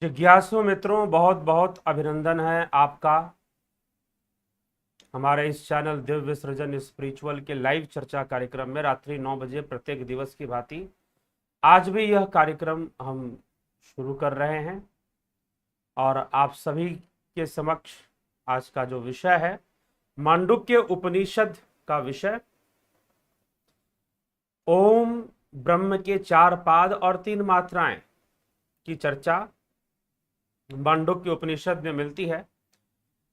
जिज्ञासु मित्रों, बहुत बहुत अभिनंदन है आपका हमारे इस चैनल दिव्य सृजन स्पिरिचुअल के लाइव चर्चा कार्यक्रम में रात्रि 9 बजे प्रत्येक दिवस की भांति आज भी यह कार्यक्रम हम शुरू कर रहे हैं। और आप सभी के समक्ष आज का जो विषय है, मांडुक्य उपनिषद का विषय, ओम ब्रह्म के 4 पाद और 3 मात्राएं की चर्चा मांडुक्य उपनिषद में मिलती है।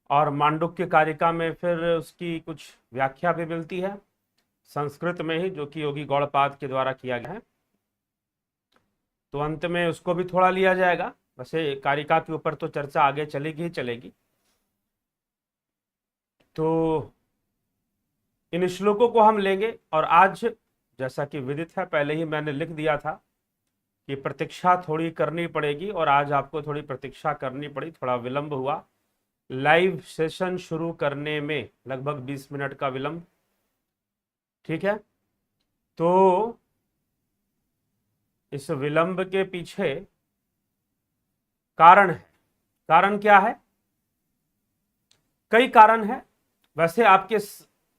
और मांडुक्य कारिका में फिर उसकी कुछ व्याख्या भी मिलती है संस्कृत में ही, जो कि योगी गौड़पाद के द्वारा किया गया है। तो अंत में उसको भी थोड़ा लिया जाएगा। वैसे कारिका के ऊपर तो चर्चा आगे चलेगी ही चलेगी। तो इन श्लोकों को हम लेंगे। और आज जैसा कि विदित है, पहले ही मैंने लिख दिया था कि प्रतीक्षा थोड़ी करनी पड़ेगी, और आज आपको थोड़ी प्रतीक्षा करनी पड़ी। थोड़ा विलंब हुआ लाइव सेशन शुरू करने में, लगभग 20 मिनट का विलंब। ठीक है, तो इस विलंब के पीछे कारण है। कारण क्या है? कई कारण है। वैसे आपके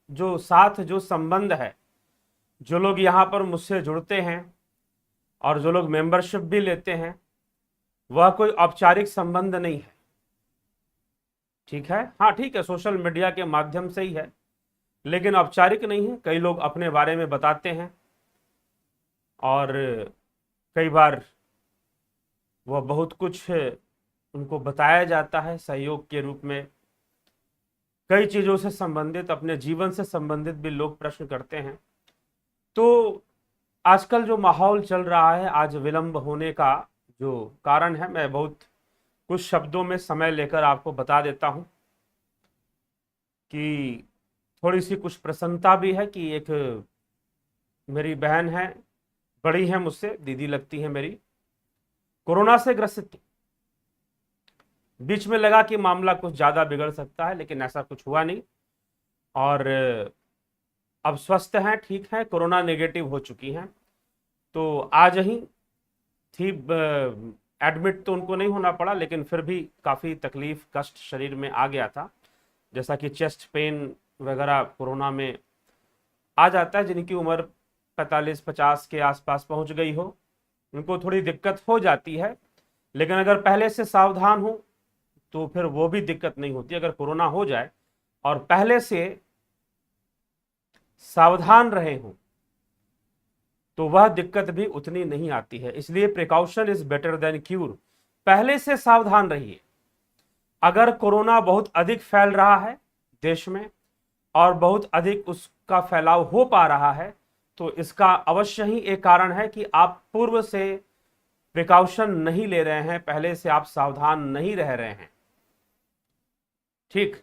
जो साथ जो संबंध है, जो लोग यहाँ पर मुझसे जुड़ते हैं और जो लोग मेंबरशिप भी लेते हैं, वह कोई औपचारिक संबंध नहीं है। ठीक है, हाँ ठीक है, सोशल मीडिया के माध्यम से ही है, लेकिन औपचारिक नहीं है। कई लोग अपने बारे में बताते हैं और कई बार वह बहुत कुछ उनको बताया जाता है सहयोग के रूप में। कई चीज़ों से संबंधित, अपने जीवन से संबंधित भी लोग प्रश्न करते हैं। तो आजकल जो माहौल चल रहा है, आज विलंब होने का जो कारण है, मैं बहुत कुछ शब्दों में समय लेकर आपको बता देता हूं कि थोड़ी सी कुछ प्रसन्नता भी है कि एक मेरी बहन है, बड़ी है मुझसे, दीदी लगती है मेरी, कोरोना से ग्रसित थी। बीच में लगा कि मामला कुछ ज़्यादा बिगड़ सकता है, लेकिन ऐसा कुछ हुआ नहीं। और अब स्वस्थ हैं, ठीक हैं, कोरोना नेगेटिव हो चुकी हैं। तो आज ही थी, एडमिट तो उनको नहीं होना पड़ा, लेकिन फिर भी काफ़ी तकलीफ कष्ट शरीर में आ गया था, जैसा कि चेस्ट पेन वगैरह कोरोना में आ जाता है। जिनकी उम्र 45-50 के आसपास पहुंच गई हो, उनको थोड़ी दिक्कत हो जाती है। लेकिन अगर पहले से सावधान हो तो फिर वो भी दिक्कत नहीं होती। अगर कोरोना हो जाए और पहले से सावधान रहे हो तो वह दिक्कत भी उतनी नहीं आती है। इसलिए precaution is better than cure. पहले से सावधान रहिए। अगर कोरोना बहुत अधिक फैल रहा है देश में और बहुत अधिक उसका फैलाव हो पा रहा है, तो इसका अवश्य ही एक कारण है कि आप पूर्व से प्रिकॉशन नहीं ले रहे हैं, पहले से आप सावधान नहीं रह रहे हैं। ठीक।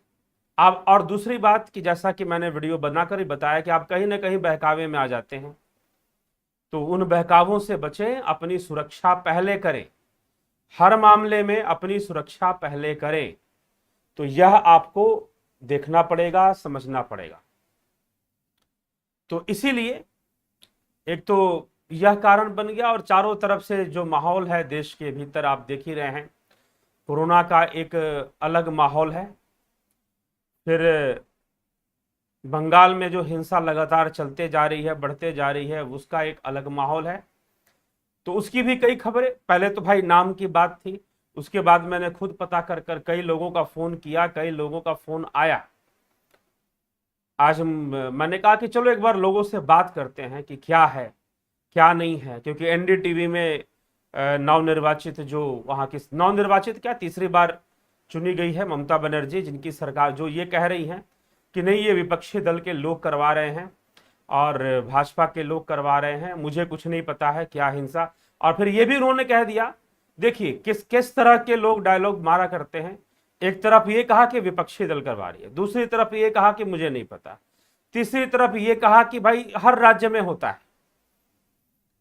अब और दूसरी बात कि जैसा कि मैंने वीडियो बनाकर ही बताया कि आप कहीं ना कहीं बहकावे में आ जाते हैं, तो उन बहकावों से बचें, अपनी सुरक्षा पहले करें। हर मामले में अपनी सुरक्षा पहले करें। तो यह आपको देखना पड़ेगा, समझना पड़ेगा। तो इसीलिए एक तो यह कारण बन गया, और चारों तरफ से जो माहौल है देश के भीतर आप देख ही रहे हैं, कोरोना का एक अलग माहौल है। फिर बंगाल में जो हिंसा लगातार चलते जा रही है, बढ़ते जा रही है, उसका एक अलग माहौल है। तो उसकी भी कई खबरें, पहले तो भाई नाम की बात थी, उसके बाद मैंने खुद पता कर कर कई लोगों का फोन किया, कई लोगों का फोन आया। आज मैंने कहा कि चलो एक बार लोगों से बात करते हैं कि क्या है क्या नहीं है, क्योंकि एनडीटीवी में नवनिर्वाचित, जो वहाँ की नवनिर्वाचित क्या तीसरी बार चुनी गई है ममता बनर्जी, जिनकी सरकार, जो ये कह रही हैं कि नहीं ये विपक्षी दल के लोग करवा रहे हैं और भाजपा के लोग करवा रहे हैं, मुझे कुछ नहीं पता है क्या हिंसा। और फिर ये भी उन्होंने कह दिया, देखिए किस किस तरह के लोग डायलॉग मारा करते हैं। एक तरफ ये कहा कि विपक्षी दल करवा रही है, दूसरी तरफ ये कहा कि मुझे नहीं पता, तीसरी तरफ ये कहा कि भाई हर राज्य में होता है,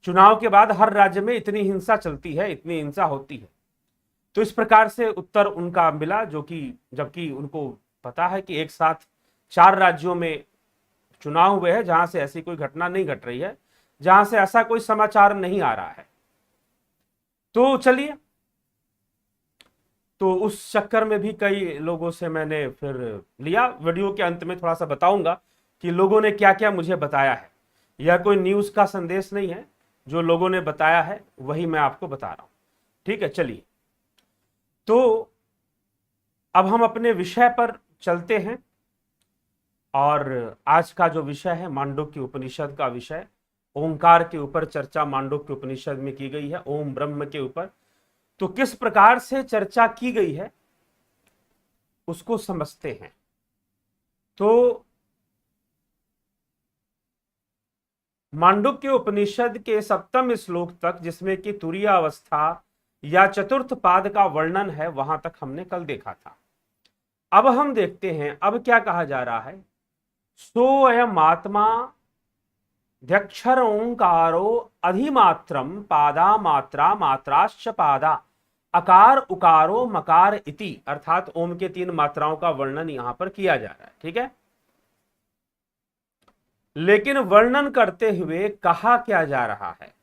चुनाव के बाद हर राज्य में इतनी हिंसा चलती है, इतनी हिंसा होती है। तो इस प्रकार से उत्तर उनका मिला, जो कि जबकि उनको पता है कि एक साथ 4 राज्यों में चुनाव हुए हैं जहां से ऐसी कोई घटना नहीं घट रही है, जहां से ऐसा कोई समाचार नहीं आ रहा है। तो चलिए, तो उस चक्कर में भी कई लोगों से मैंने फिर लिया। वीडियो के अंत में थोड़ा सा बताऊंगा कि लोगों ने क्या क्या मुझे बताया है। यह कोई न्यूज का संदेश नहीं है, जो लोगों ने बताया है वही मैं आपको बता रहा हूं। ठीक है, चलिए तो अब हम अपने विषय पर चलते हैं। और आज का जो विषय है मांडुक्य उपनिषद का विषय, ओंकार के ऊपर चर्चा मांडुक्य उपनिषद में की गई है, ओम ब्रह्म के ऊपर। तो किस प्रकार से चर्चा की गई है उसको समझते हैं। तो मांडुक्य उपनिषद के 7वें श्लोक तक, जिसमें कि तुरीय अवस्था या चतुर्थ पाद का वर्णन है, वहां तक हमने कल देखा था। अब हम देखते हैं अब क्या कहा जा रहा है। सोऽयम् आत्मा ध्यक्षर ओंकारो अधिमात्रम पादा मात्रा मात्राश्च पादा अकार उकारो मकार इति, अर्थात ओम के 3 मात्राओं का वर्णन यहां पर किया जा रहा है। ठीक है, लेकिन वर्णन करते हुए कहा क्या जा रहा है,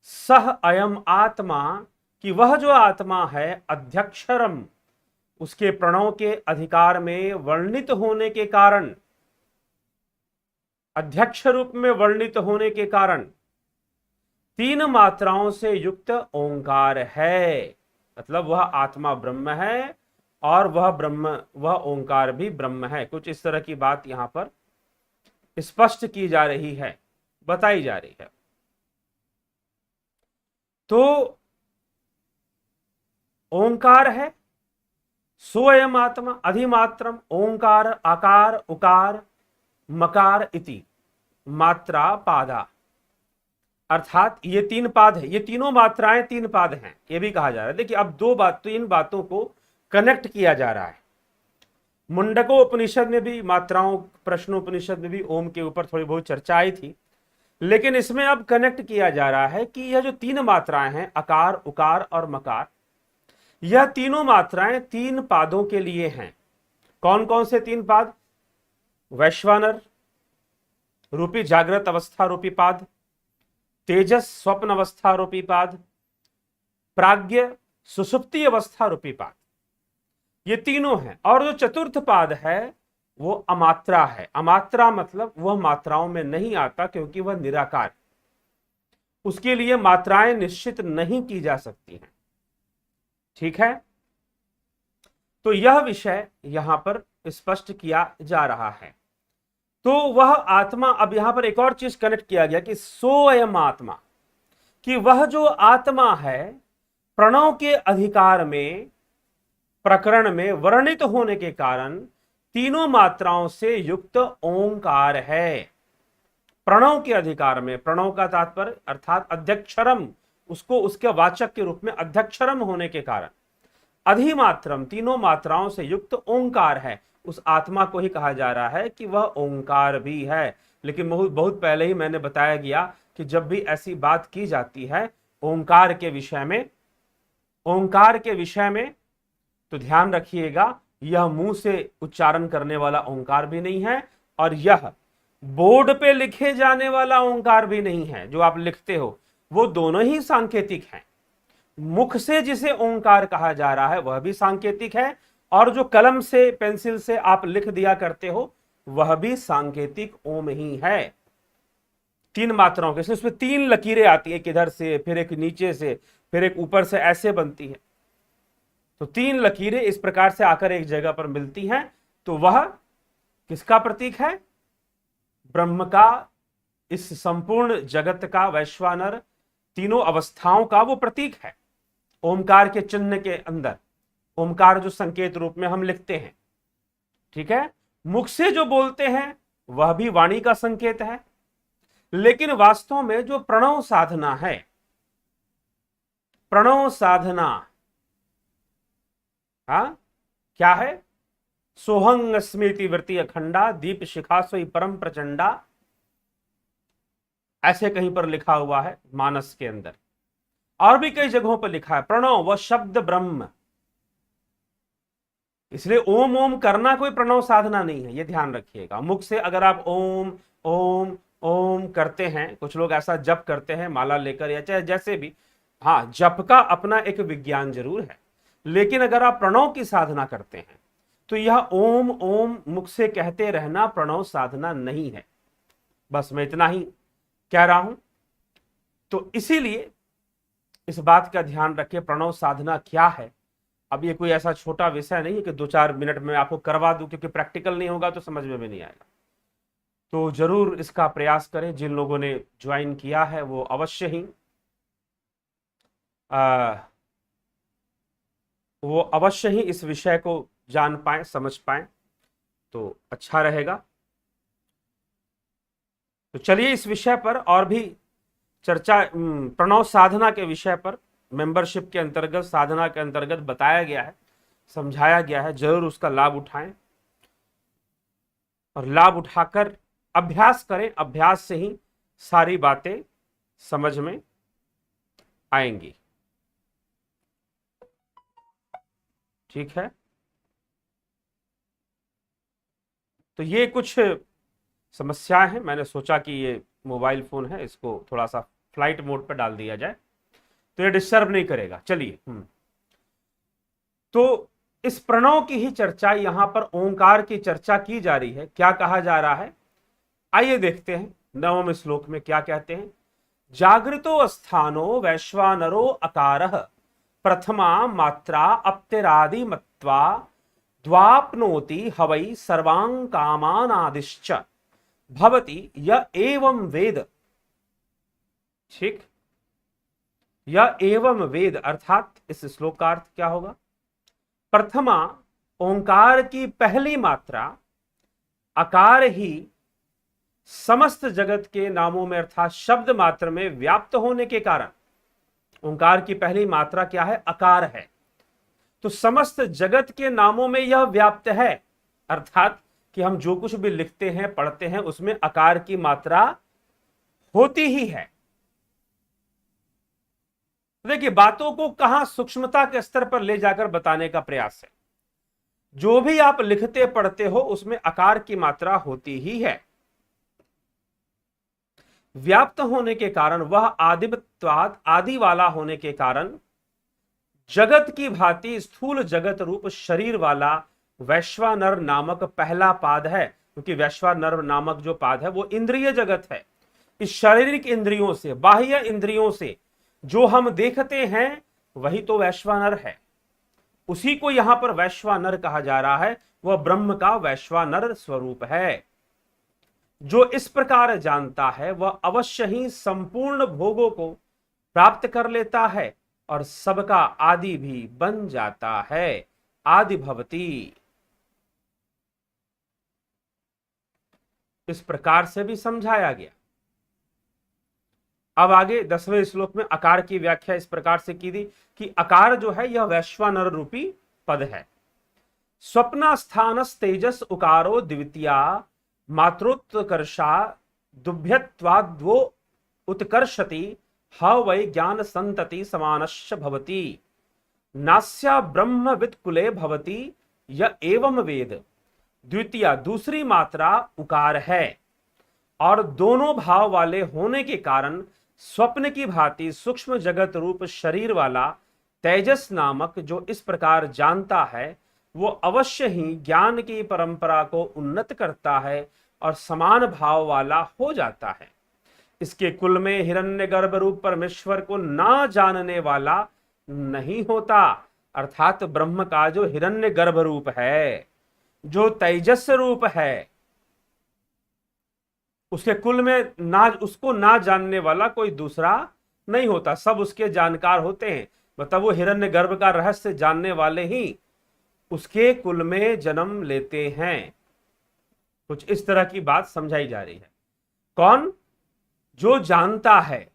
सह अयम आत्मा, कि वह जो आत्मा है अध्यक्षरम, उसके प्रणव के अधिकार में वर्णित होने के कारण, अध्यक्ष रूप में वर्णित होने के कारण 3 मात्राओं से युक्त ओंकार है। मतलब वह आत्मा ब्रह्म है और वह ओंकार भी ब्रह्म है। कुछ इस तरह की बात यहां पर स्पष्ट की जा रही है, बताई जा रही है। तो ओंकार है, सोऽयम् आत्मा अधिमात्रम ओंकार आकार उकार मकार इति मात्रा पादा, अर्थात ये 3 पाद है, ये तीनों मात्राएं 3 पाद हैं, ये भी कहा जा रहा है। देखिए अब 3 बातों को कनेक्ट किया जा रहा है। मुंडको उपनिषद में भी मात्राओं, प्रश्नोपनिषद में भी ओम के ऊपर थोड़ी बहुत चर्चा आई थी, लेकिन इसमें अब कनेक्ट किया जा रहा है कि यह जो 3 मात्राएं हैं अकार उकार और मकार, यह तीनों मात्राएं 3 पादों के लिए हैं। कौन कौन से 3 पाद? वैश्वानर रूपी जागृत अवस्था रूपी पाद, तेजस स्वप्न अवस्था रूपी पाद, प्राज्ञ सुषुप्ति अवस्था रूपी पाद, ये तीनों हैं। और जो चतुर्थ पाद है वो अमात्रा है। अमात्रा मतलब वह मात्राओं में नहीं आता, क्योंकि वह निराकार, उसके लिए मात्राएं निश्चित नहीं की जा सकती हैं। ठीक है, तो यह विषय यहां पर स्पष्ट किया जा रहा है। तो वह आत्मा, अब यहां पर एक और चीज कनेक्ट किया गया कि सोऽयम् आत्मा, कि वह जो आत्मा है प्रणव के अधिकार में, प्रकरण में वर्णित होने के कारण 3 मात्राओं से युक्त ओंकार है। प्रणव के अधिकार में, प्रणव का तात्पर्य अर्थात अध्यक्षरम, उसको उसके वाचक के रूप में अध्यक्षरम होने के कारण अधिमात्रम, 3 मात्राओं से युक्त ओंकार है। उस आत्मा को ही कहा जा रहा है कि वह ओंकार भी है। लेकिन बहुत पहले ही मैंने बताया गया कि जब भी ऐसी बात की जाती है ओंकार के विषय में, तो ध्यान रखिएगा, यह मुंह से उच्चारण करने वाला ओंकार भी नहीं है, और यह बोर्ड पे लिखे जाने वाला ओंकार भी नहीं है। जो आप लिखते हो वो दोनों ही सांकेतिक हैं। मुख से जिसे ओंकार कहा जा रहा है वह भी सांकेतिक है, और जो कलम से, पेंसिल से आप लिख दिया करते हो वह भी सांकेतिक ओम ही है। 3 मात्राओं के, उसमें 3 लकीरें आती है, एक इधर से, फिर एक नीचे से, फिर एक ऊपर से, ऐसे बनती है। तो 3 लकीरें इस प्रकार से आकर एक जगह पर मिलती हैं, तो वह किसका प्रतीक है? ब्रह्म का, इस संपूर्ण जगत का, वैश्वानर, तीनों अवस्थाओं का वो प्रतीक है। ओमकार के चिन्ह के अंदर, ओमकार जो संकेत रूप में हम लिखते हैं, ठीक है, मुख से जो बोलते हैं वह भी वाणी का संकेत है। लेकिन वास्तव में जो प्रणव साधना है, प्रणव साधना, क्या है? सोहंग स्मृति वृत्ति अखंडा दीप शिखा सोई परम प्रचंडा, ऐसे कहीं पर लिखा हुआ है मानस के अंदर, और भी कई जगहों पर लिखा है प्रणव व शब्द ब्रह्म। इसलिए ओम ओम करना कोई प्रणव साधना नहीं है, यह ध्यान रखिएगा। मुख से अगर आप ओम ओम ओम करते हैं, कुछ लोग ऐसा जप करते हैं माला लेकर या चाहे जैसे भी, हाँ, जप का अपना एक विज्ञान जरूर है। लेकिन अगर आप प्रणव की साधना करते हैं तो यह ओम ओम मुख से कहते रहना प्रणव साधना नहीं है। बस मैं इतना ही कह रहा हूं। तो इसीलिए इस बात का ध्यान रखें, प्रणव साधना क्या है। अब ये कोई ऐसा छोटा विषय नहीं है कि 2-4 मिनट में आपको करवा दूं, क्योंकि प्रैक्टिकल नहीं होगा तो समझ में भी नहीं आएगा। तो जरूर इसका प्रयास करें। जिन लोगों ने ज्वाइन किया है वो अवश्य ही इस विषय को जान पाए, समझ पाए, तो अच्छा रहेगा। तो चलिए इस विषय पर और भी चर्चा, प्रणव साधना के विषय पर मेंबरशिप के अंतर्गत, साधना के अंतर्गत बताया गया है, समझाया गया है। जरूर उसका लाभ उठाएं और लाभ उठाकर अभ्यास करें। अभ्यास से ही सारी बातें समझ में आएंगी। ठीक है, तो ये कुछ समस्याएं हैं। मैंने सोचा कि ये मोबाइल फोन है, इसको थोड़ा सा फ्लाइट मोड पर डाल दिया जाए तो ये डिस्टर्ब नहीं करेगा। चलिए, तो इस प्रणव की ही चर्चा, यहां पर ओंकार की चर्चा की जा रही है। क्या कहा जा रहा है, आइए देखते हैं 9वें श्लोक में क्या कहते हैं। जागृतो स्थानो वैश्वानरो अकारः प्रथमा मात्रा अप्तिरादि मत्वा द्वाप्नोति हवै सर्वां कामानादिश्च भवति य एवं वेद। ठीक, यह एवं वेद अर्थात इस श्लोक का अर्थ क्या होगा। प्रथमा, ओंकार की पहली मात्रा अकार ही समस्त जगत के नामों में अर्थात शब्द मात्र में व्याप्त होने के कारण, ओंकार की पहली मात्रा क्या है, अकार है। तो समस्त जगत के नामों में यह व्याप्त है, अर्थात कि हम जो कुछ भी लिखते हैं, पढ़ते हैं, उसमें अकार की मात्रा होती ही है। देखिए, बातों को कहां सूक्ष्मता के स्तर पर ले जाकर बताने का प्रयास है। जो भी आप लिखते पढ़ते हो उसमें आकार की मात्रा होती ही है। व्याप्त होने के कारण, वह आदित्वाद आदि वाला होने के कारण, जगत की भांति स्थूल जगत रूप शरीर वाला वैश्वानर नामक पहला पाद है। क्योंकि वैश्वानर नामक जो पाद है वो इंद्रिय जगत है। इस शारीरिक इंद्रियों से, बाह्य इंद्रियों से जो हम देखते हैं वही तो वैश्वानर है। उसी को यहां पर वैश्वानर कहा जा रहा है। वह ब्रह्म का वैश्वानर स्वरूप है। जो इस प्रकार जानता है वह अवश्य ही संपूर्ण भोगों को प्राप्त कर लेता है और सबका आदि भी बन जाता है। आदि भवती, इस प्रकार से भी समझाया गया। अब आगे 10वें श्लोक में अकार की व्याख्या इस प्रकार से की थी कि अकार जो है यह वैश्वानर रूपी पद है। स्वप्नास्थानस तेजस उकारो द्वितीया मातृत्कर्षा दुभ्यत्वाद्वो उत्कर्षति ह वै ज्ञान संतति समानश्च भवति नास्या ब्रह्मविद कुले भवति य एवं वेद। द्वितीया, दूसरी मात्रा उकार है और दोनों भाव वाले होने के कारण स्वप्न की भांति सूक्ष्म जगत रूप शरीर वाला तेजस नामक जो इस प्रकार जानता है वो अवश्य ही ज्ञान की परंपरा को उन्नत करता है और समान भाव वाला हो जाता है। इसके कुल में हिरण्यगर्भ रूप परमेश्वर को ना जानने वाला नहीं होता। अर्थात ब्रह्म का जो हिरण्यगर्भ रूप है, जो तेजस रूप है, उसके कुल में उसको ना जानने वाला कोई दूसरा नहीं होता। सब उसके जानकार होते हैं। मतलब वो हिरण्यगर्भ का रहस्य जानने वाले ही उसके कुल में जन्म लेते हैं। कुछ इस तरह की बात समझाई जा रही है। कौन? जो जानता है।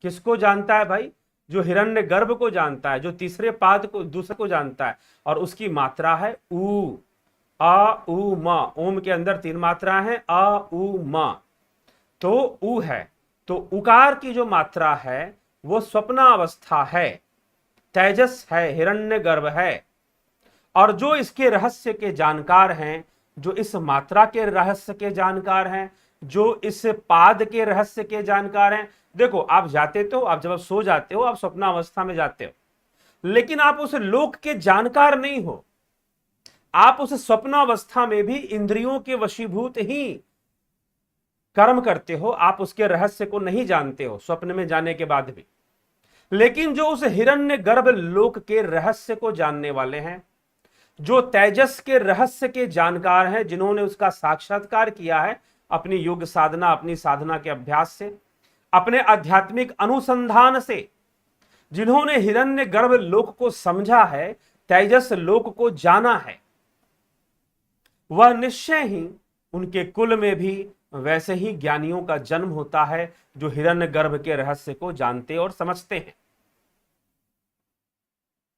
किसको जानता है भाई? जो हिरण्यगर्भ को जानता है, जो तीसरे पाद को, दूसरे को जानता है, और उसकी मात्रा है ऊ। अ उ म। ओम के अंदर 3 मात्रा है, अ उ म। तो उ है। तो उकार की जो मात्रा है वो स्वप्नावस्था है, तेजस है, हिरण्यगर्भ है। और जो इसके रहस्य के जानकार हैं, जो इस मात्रा के रहस्य के जानकार हैं, जो इस पाद के रहस्य के जानकार हैं। देखो, आप जाते तो, आप जब सो जाते हो आप स्वप्नावस्था में जाते हो, लेकिन आप उस लोक के जानकार नहीं हो। आप उस स्वप्नावस्था में भी इंद्रियों के वशीभूत ही कर्म करते हो, आप उसके रहस्य को नहीं जानते हो स्वप्न में जाने के बाद भी। लेकिन जो उस हिरण्य गर्भ लोक के रहस्य को जानने वाले हैं, जो तेजस के रहस्य के जानकार हैं, जिन्होंने उसका साक्षात्कार किया है अपनी योग साधना, अपनी साधना के अभ्यास से, अपने आध्यात्मिक अनुसंधान से, जिन्होंने हिरण्य गर्भ लोक को समझा है, तेजस लोक को जाना है, वह निश्चय ही उनके कुल में भी वैसे ही ज्ञानियों का जन्म होता है जो हिरण्य गर्भ के रहस्य को जानते और समझते हैं।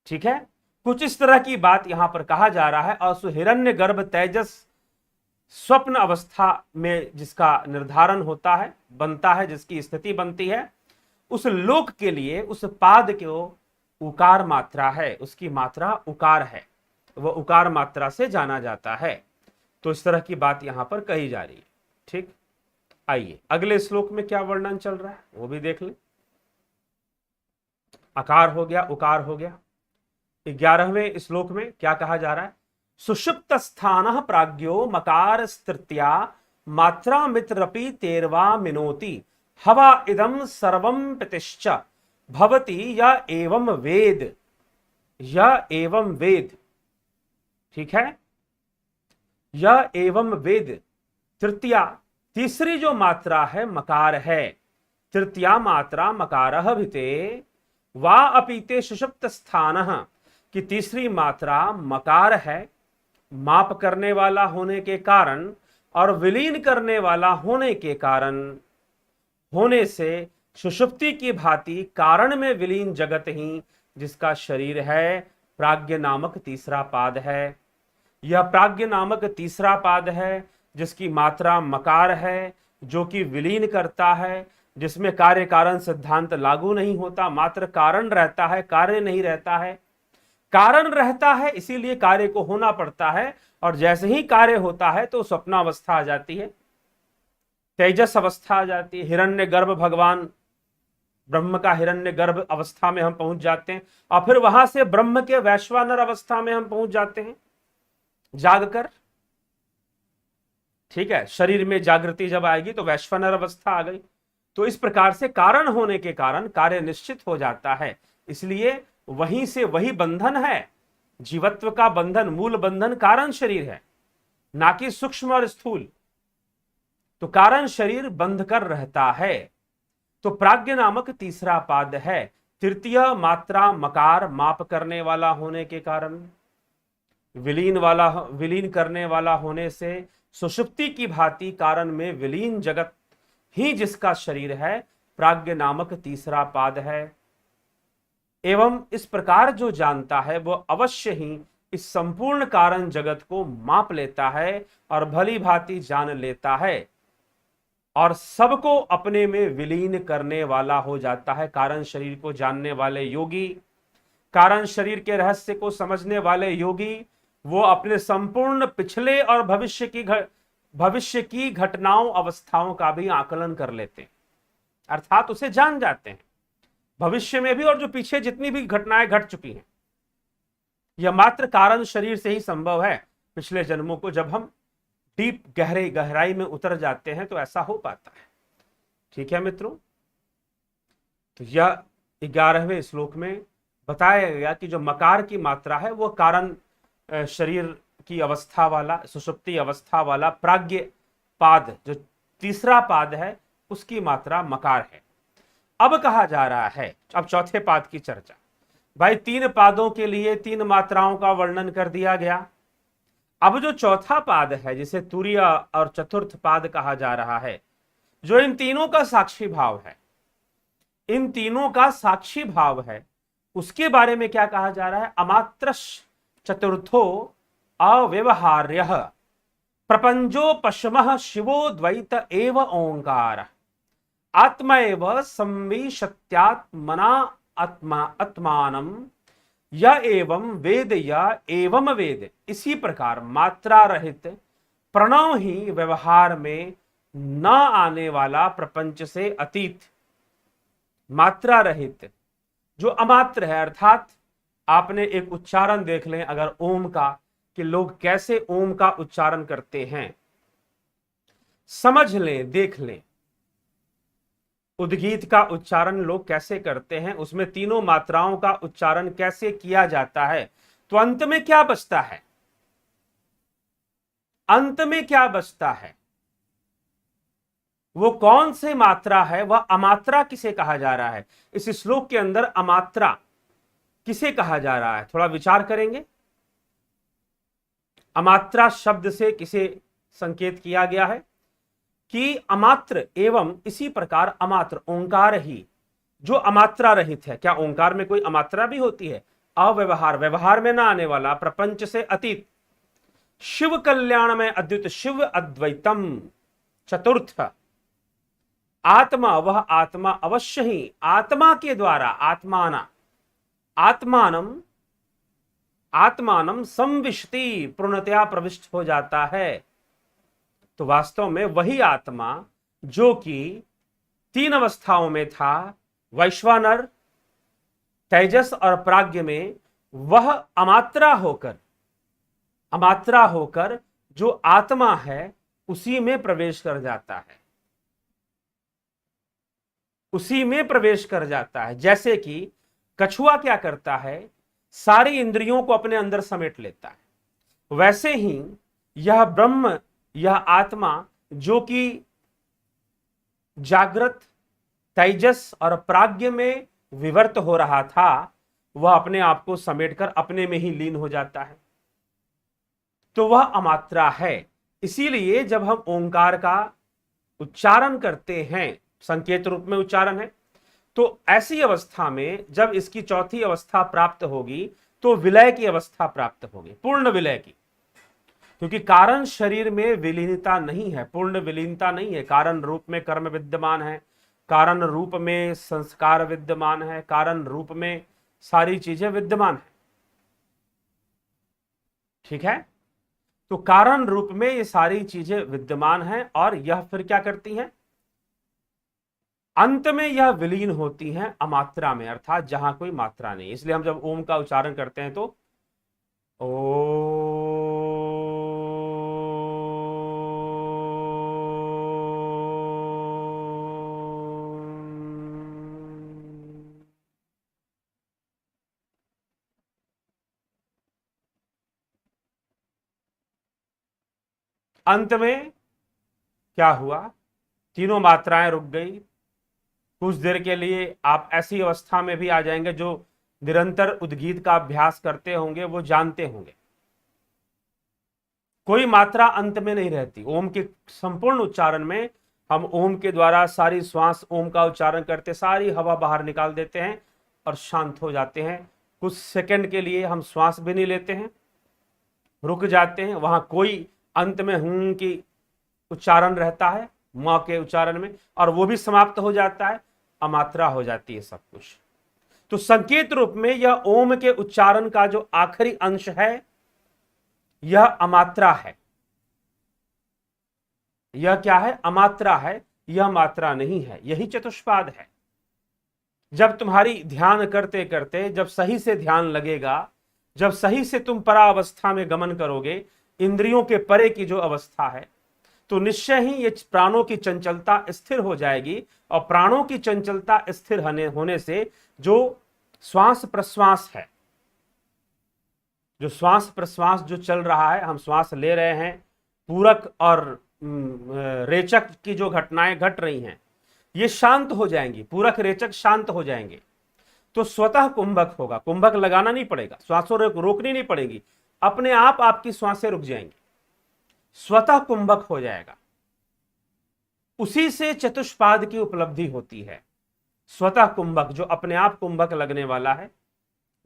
ठीक है, कुछ इस तरह की बात यहां पर कहा जा रहा है। और हिरण्य गर्भ तेजस स्वप्न अवस्था में जिसका निर्धारण होता है, बनता है, जिसकी स्थिति बनती है, उस लोक के लिए उस पाद को उकार मात्रा है, उसकी मात्रा उकार है, वह उकार मात्रा से जाना जाता है। तो इस तरह की बात यहां पर कही जा रही है। ठीक, आइए अगले श्लोक में क्या वर्णन चल रहा है वो भी देख लें। अकार हो गया, उकार हो गया। 11वें श्लोक में क्या कहा जा रहा है? सुषुप्त स्थान प्राज्ञो मकार स्तृत्या मात्रा मित्रपि तेरवा मिनोति हवा इदम सर्वम प्रतिश्च भवति या एवं वेद, या एवं वेद। ठीक है, यह एवं वेद। तृतीया, तीसरी जो मात्रा है मकार है, तृतीया मात्रा मकारः भिते वा अपीते सुषुप्त स्थानः, कि तीसरी मात्रा मकार है, माप करने वाला होने के कारण और विलीन करने वाला होने के कारण होने से सुषुप्ति की भांति कारण में विलीन जगत ही जिसका शरीर है, प्राज्ञ नामक तीसरा पाद है। यह प्राज्ञ नामक तीसरा पाद है जिसकी मात्रा मकार है, जो कि विलीन करता है, जिसमें कार्य कारण सिद्धांत लागू नहीं होता, मात्र कारण रहता है, कार्य नहीं रहता है। कारण रहता है इसीलिए कार्य को होना पड़ता है, और जैसे ही कार्य होता है तो स्वप्नावस्था आ जाती है, तेजस अवस्था आ जाती है, हिरण्य गर्भ भगवान ब्रह्म का हिरण्य गर्भ अवस्था में हम पहुंच जाते हैं, और फिर वहां से ब्रह्म के वैश्वानर अवस्था में हम पहुंच जाते हैं जागकर। ठीक है, शरीर में जागृति जब आएगी तो वैश्वानर अवस्था आ गई। तो इस प्रकार से कारण होने के कारण कार्य निश्चित हो जाता है, इसलिए वहीं से वही बंधन है, जीवत्व का बंधन, मूल बंधन कारण शरीर है, ना कि सूक्ष्म और स्थूल। तो कारण शरीर बंध कर रहता है। तो प्राज्ञ नामक तीसरा पाद है, तृतीय मात्रा मकार माप करने वाला होने के कारण, विलीन करने वाला होने से सुषुप्ति की भांति कारण में विलीन जगत ही जिसका शरीर है, प्राज्ञ नामक तीसरा पाद है। एवं इस प्रकार जो जानता है वो अवश्य ही इस संपूर्ण कारण जगत को माप लेता है और भली भांति जान लेता है, और सबको अपने में विलीन करने वाला हो जाता है। कारण शरीर को जानने वाले योगी, कारण शरीर के रहस्य को समझने वाले योगी, वो अपने संपूर्ण पिछले और भविष्य की घटनाओं अवस्थाओं का भी आकलन कर लेते हैं, अर्थात उसे जान जाते हैं, भविष्य में भी और जो पीछे जितनी भी घटनाएं घट चुकी हैं। यह मात्र कारण शरीर से ही संभव है। पिछले जन्मों को जब हम डीप गहराई में उतर जाते हैं तो ऐसा हो पाता है। ठीक है मित्रों, तो यह 11वें श्लोक में बताया गया कि जो मकार की मात्रा है वो कारण शरीर की अवस्था वाला, सुषुप्ति अवस्था वाला प्राज्ञ पाद, जो तीसरा पाद है, उसकी मात्रा मकार है। अब कहा जा रहा है, अब चौथे पाद की चर्चा। भाई 3 पादों के लिए 3 मात्राओं का वर्णन कर दिया गया। अब जो चौथा पाद है, जिसे तुरीय और चतुर्थ पाद कहा जा रहा है, जो इन तीनों का साक्षी भाव है, इन तीनों का साक्षी भाव है, उसके बारे में क्या कहा जा रहा है? अमात्रश चतुर्थो अव्यवहार्यः प्रपंचोपशमः शिवो द्वैत एव ओंकार आत्मा एव संविशत्यात्मना आत्मानम य एवं वेद या एवं वेद। इसी प्रकार मात्रा रहित प्रणव ही व्यवहार में न आने वाला, प्रपंच से अतीत, मात्रा रहित जो अमात्र है, अर्थात आपने एक उच्चारण देख लें अगर ओम का, कि लोग कैसे ओम का उच्चारण करते हैं, समझ लें, देख लें उद्गीत का उच्चारण लोग कैसे करते हैं, उसमें तीनों मात्राओं का उच्चारण कैसे किया जाता है, तो अंत में क्या बचता है, अंत में क्या बचता है, वो कौन सी मात्रा है, वह अमात्रा किसे कहा जा रहा है। इस श्लोक के अंदर अमात्रा किसे कहा जा रहा है, थोड़ा विचार करेंगे। अमात्रा शब्द से किसे संकेत किया गया है कि अमात्र एवं इसी प्रकार अमात्र ओंकार ही जो अमात्रा रहित है। क्या ओंकार में कोई अमात्रा भी होती है? अव्यवहार, व्यवहार में ना आने वाला, प्रपंच से अतीत, शिव कल्याण में अद्वित, शिव अद्वैतम, चतुर्थ आत्मा, वह आत्मा अवश्य ही आत्मा के द्वारा, आत्मानम संविशति, पूर्णतया प्रविष्ट हो जाता है। तो वास्तव में वही आत्मा जो कि तीन अवस्थाओं में था, वैश्वानर, तेजस और प्राज्ञ में, वह अमात्रा होकर जो आत्मा है उसी में प्रवेश कर जाता है, उसी में प्रवेश कर जाता है। जैसे कि कछुआ क्या करता है, सारी इंद्रियों को अपने अंदर समेट लेता है, वैसे ही यह ब्रह्म, यह आत्मा जो कि जागृत, तेजस और प्राज्ञ में विवर्त हो रहा था, वह अपने आप को समेटकर अपने में ही लीन हो जाता है। तो वह अमात्रा है। इसीलिए जब हम ओंकार का उच्चारण करते हैं, संकेत रूप में उच्चारण है, तो ऐसी अवस्था में जब इसकी चौथी अवस्था प्राप्त होगी तो विलय की अवस्था प्राप्त होगी, पूर्ण विलय की। क्योंकि कारण शरीर में विलीनता नहीं है, पूर्ण विलीनता नहीं है। कारण रूप में कर्म विद्यमान है, कारण रूप में संस्कार विद्यमान है, कारण रूप में सारी चीजें विद्यमान है, ठीक है। तो कारण रूप में ये सारी चीजें विद्यमान हैं और यह फिर क्या करती हैं, अंत में यह विलीन होती हैं अमात्रा में, अर्थात जहां कोई मात्रा नहीं। इसलिए हम जब ओम का उच्चारण करते हैं तो ओ, अंत में क्या हुआ, तीनों मात्राएं रुक गई। कुछ देर के लिए आप ऐसी अवस्था में भी आ जाएंगे, जो निरंतर उद्गीत का अभ्यास करते होंगे वो जानते होंगे, कोई मात्रा अंत में नहीं रहती। ओम के संपूर्ण उच्चारण में हम ओम के द्वारा सारी श्वास, ओम का उच्चारण करते सारी हवा बाहर निकाल देते हैं और शांत हो जाते हैं। कुछ सेकंड के लिए हम श्वास भी नहीं लेते हैं, रुक जाते हैं। वहां कोई अंत में हूं की उच्चारण रहता है मां के उच्चारण में, और वो भी समाप्त हो जाता है, अमात्रा हो जाती है सब कुछ। तो संकेत रूप में यह ओम के उच्चारण का जो आखिरी अंश है यह अमात्रा है। यह क्या है, अमात्रा है, यह मात्रा नहीं है, यही चतुष्पाद है। जब तुम्हारी ध्यान करते करते जब सही से ध्यान लगेगा, जब सही से तुम परावस्था में गमन करोगे, इंद्रियों के परे की जो अवस्था है, तो निश्चय ही ये प्राणों की चंचलता स्थिर हो जाएगी। और प्राणों की चंचलता स्थिर होने से जो श्वास प्रश्वास है, जो श्वास प्रश्वास जो चल रहा है, हम श्वास ले रहे हैं, पूरक और रेचक की जो घटनाएं घट रही हैं ये शांत हो जाएंगी, पूरक रेचक शांत हो जाएंगे, तो स्वतः कुंभक होगा। कुंभक लगाना नहीं पड़ेगा, श्वासों रोकनी नहीं पड़ेगी, अपने आप आपकी श्वासें रुक जाएंगी, स्वतः कुंभक हो जाएगा। उसी से चतुष्पाद की उपलब्धि होती है, स्वतः कुंभक, जो अपने आप कुंभक लगने वाला है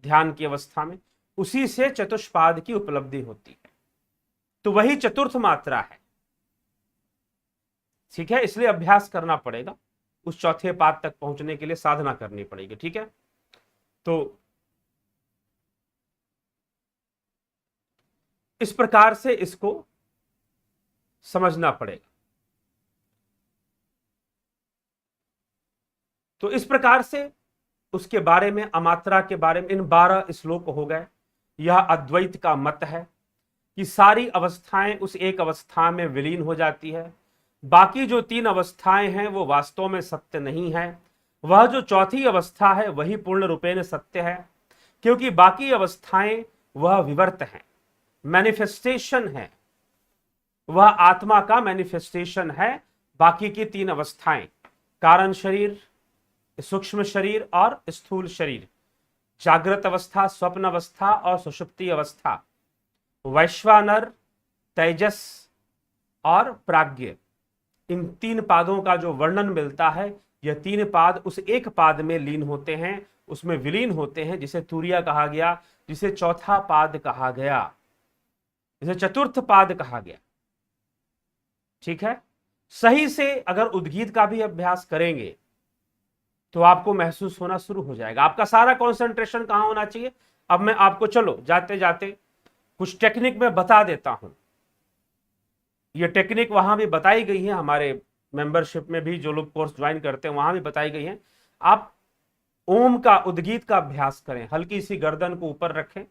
ध्यान की अवस्था में, उसी से चतुष्पाद की उपलब्धि होती है। तो वही चतुर्थ मात्रा है, ठीक है। इसलिए अभ्यास करना पड़ेगा, उस चौथे पाद तक पहुंचने के लिए साधना करनी पड़ेगी, ठीक है। तो इस प्रकार से इसको समझना पड़ेगा। तो इस प्रकार से उसके बारे में, अमात्रा के बारे में, इन 12 श्लोक हो गए। यह अद्वैत का मत है कि सारी अवस्थाएं उस एक अवस्था में विलीन हो जाती है। बाकी जो 3 अवस्थाएं हैं वो वास्तव में सत्य नहीं है। वह जो चौथी अवस्था है वही पूर्ण रूपेण सत्य है, क्योंकि बाकी अवस्थाएं वह विवर्त हैं, मैनिफेस्टेशन है, वह आत्मा का मैनिफेस्टेशन है। बाकी की 3 अवस्थाएं, कारण शरीर, सूक्ष्म शरीर और स्थूल शरीर, जागृत अवस्था, स्वप्न अवस्था और सुषुप्ति अवस्था, वैश्वानर, तेजस और प्राज्ञ, इन 3 पादों का जो वर्णन मिलता है, यह 3 पाद उस एक पाद में लीन होते हैं, उसमें विलीन होते हैं, जिसे तुरिया कहा गया, जिसे चौथा पाद कहा गया, जिसे चतुर्थ पाद कहा गया। ठीक है, सही से अगर उद्गीत का भी अभ्यास करेंगे तो आपको महसूस होना शुरू हो जाएगा। आपका सारा कंसंट्रेशन कहां होना चाहिए? अब मैं आपको चलो जाते जाते कुछ टेक्निक में बता देता हूं। ये टेक्निक वहां भी बताई गई है, हमारे मेंबरशिप में भी जो लोग कोर्स ज्वाइन करते हैं वहां भी बताई गई है। आप ओम का, उद्गीत का अभ्यास करें। हल्की सी गर्दन को ऊपर रखें,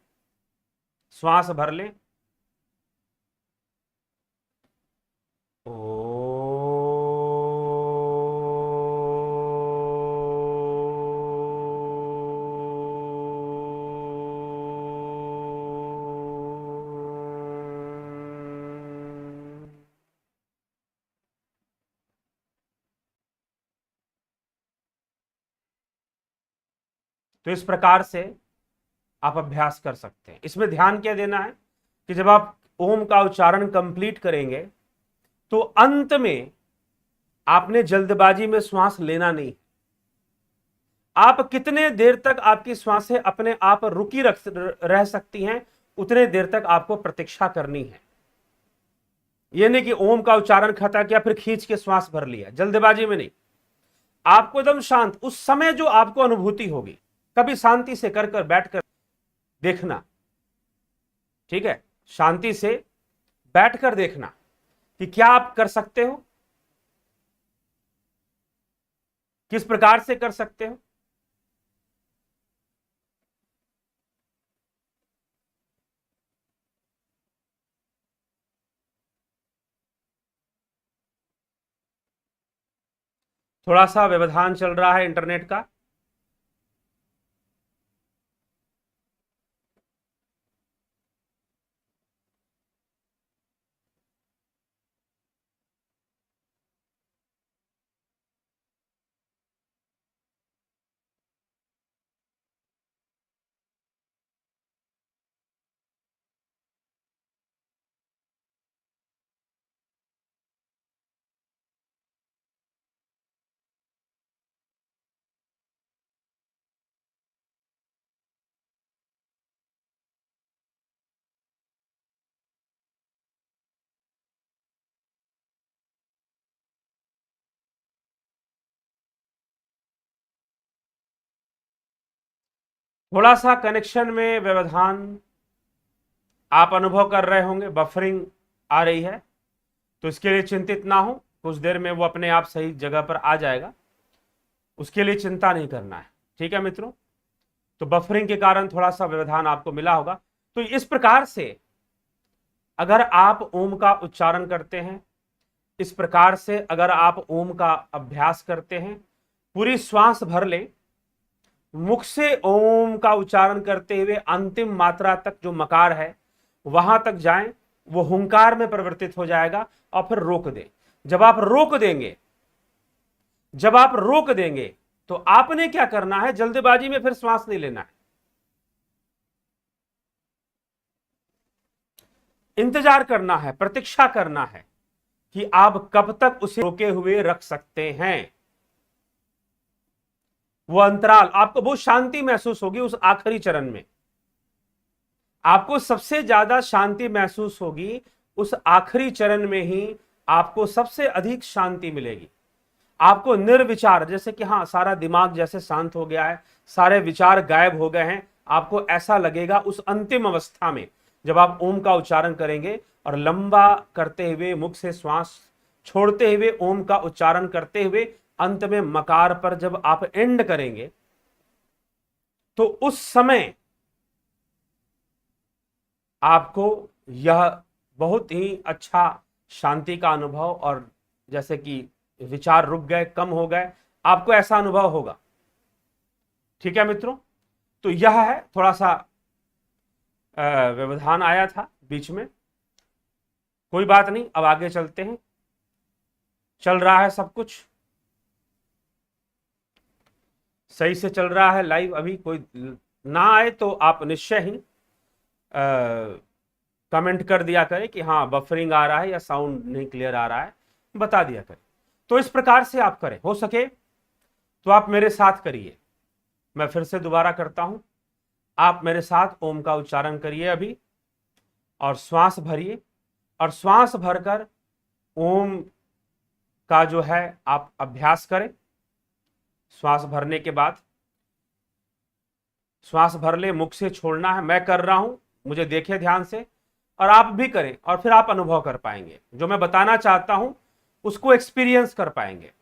श्वास भर लें, ओ तो इस प्रकार से आप अभ्यास कर सकते हैं। इसमें ध्यान क्या देना है कि जब आप ओम का उच्चारण कंप्लीट करेंगे तो अंत में आपने जल्दबाजी में श्वास लेना नहीं। आप कितने देर तक आपकी श्वासें अपने आप रुकी रह सकती हैं, उतने देर तक आपको प्रतीक्षा करनी है। यह नहीं कि ओम का उच्चारण खत्म किया फिर खींच के श्वास भर लिया, जल्दबाजी में नहीं। आपको एकदम शांत, उस समय जो आपको अनुभूति होगी, कभी शांति से कर बैठकर देखना। ठीक है, शांति से बैठकर देखना कि क्या आप कर सकते हो, किस प्रकार से कर सकते हो। थोड़ा सा व्यवधान चल रहा है इंटरनेट का। थोड़ा सा कनेक्शन में व्यवधान आप अनुभव कर रहे होंगे, बफरिंग आ रही है, तो इसके लिए चिंतित ना हो, कुछ देर में वो अपने आप सही जगह पर आ जाएगा, उसके लिए चिंता नहीं करना है। ठीक है मित्रों, तो बफरिंग के कारण थोड़ा सा व्यवधान आपको मिला होगा। तो इस प्रकार से अगर आप ओम का उच्चारण करते हैं, इस प्रकार से अगर आप ओम का अभ्यास करते हैं, पूरी श्वास भर लें, मुख से ओम का उच्चारण करते हुए अंतिम मात्रा तक जो मकार है वहां तक जाएं, वो हुंकार में परिवर्तित हो जाएगा, और फिर रोक दें। जब आप रोक देंगे तो आपने क्या करना है, जल्दबाजी में फिर श्वास नहीं लेना है, इंतजार करना है, प्रतीक्षा करना है कि आप कब तक उसे रोके हुए रख सकते हैं। वो अंतराल आपको बहुत शांति महसूस होगी। उस आखिरी चरण में आपको सबसे ज्यादा शांति महसूस होगी, उस आखिरी चरण में ही आपको सबसे अधिक शांति मिलेगी। आपको निर्विचार, जैसे कि हाँ सारा दिमाग जैसे शांत हो गया है, सारे विचार गायब हो गए हैं, आपको ऐसा लगेगा उस अंतिम अवस्था में जब आप ओम का उच्चारण करेंगे और लंबा करते हुए मुख से श्वास छोड़ते हुए ओम का उच्चारण करते हुए अंत में मकार पर जब आप एंड करेंगे तो उस समय आपको यह बहुत ही अच्छा शांति का अनुभव, और जैसे कि विचार रुक गए, कम हो गए, आपको ऐसा अनुभव होगा। ठीक है मित्रों, तो यह है, थोड़ा सा व्यवधान आया था बीच में, कोई बात नहीं, अब आगे चलते हैं। चल रहा है सब कुछ सही से चल रहा है लाइव, अभी कोई ना आए तो आप निश्चय ही कमेंट कर दिया करें कि हाँ बफरिंग आ रहा है या साउंड नहीं क्लियर आ रहा है, बता दिया करें। तो इस प्रकार से आप करें, हो सके तो आप मेरे साथ करिए। मैं फिर से दोबारा करता हूं, आप मेरे साथ ओम का उच्चारण करिए अभी, और श्वास भरिए, और श्वास भरकर ओम का जो है आप अभ्यास करें। श्वास भरने के बाद श्वास भर ले, मुख से छोड़ना है। मैं कर रहा हूं, मुझे देखिए ध्यान से, और आप भी करें, और फिर आप अनुभव कर पाएंगे, जो मैं बताना चाहता हूं उसको एक्सपीरियंस कर पाएंगे।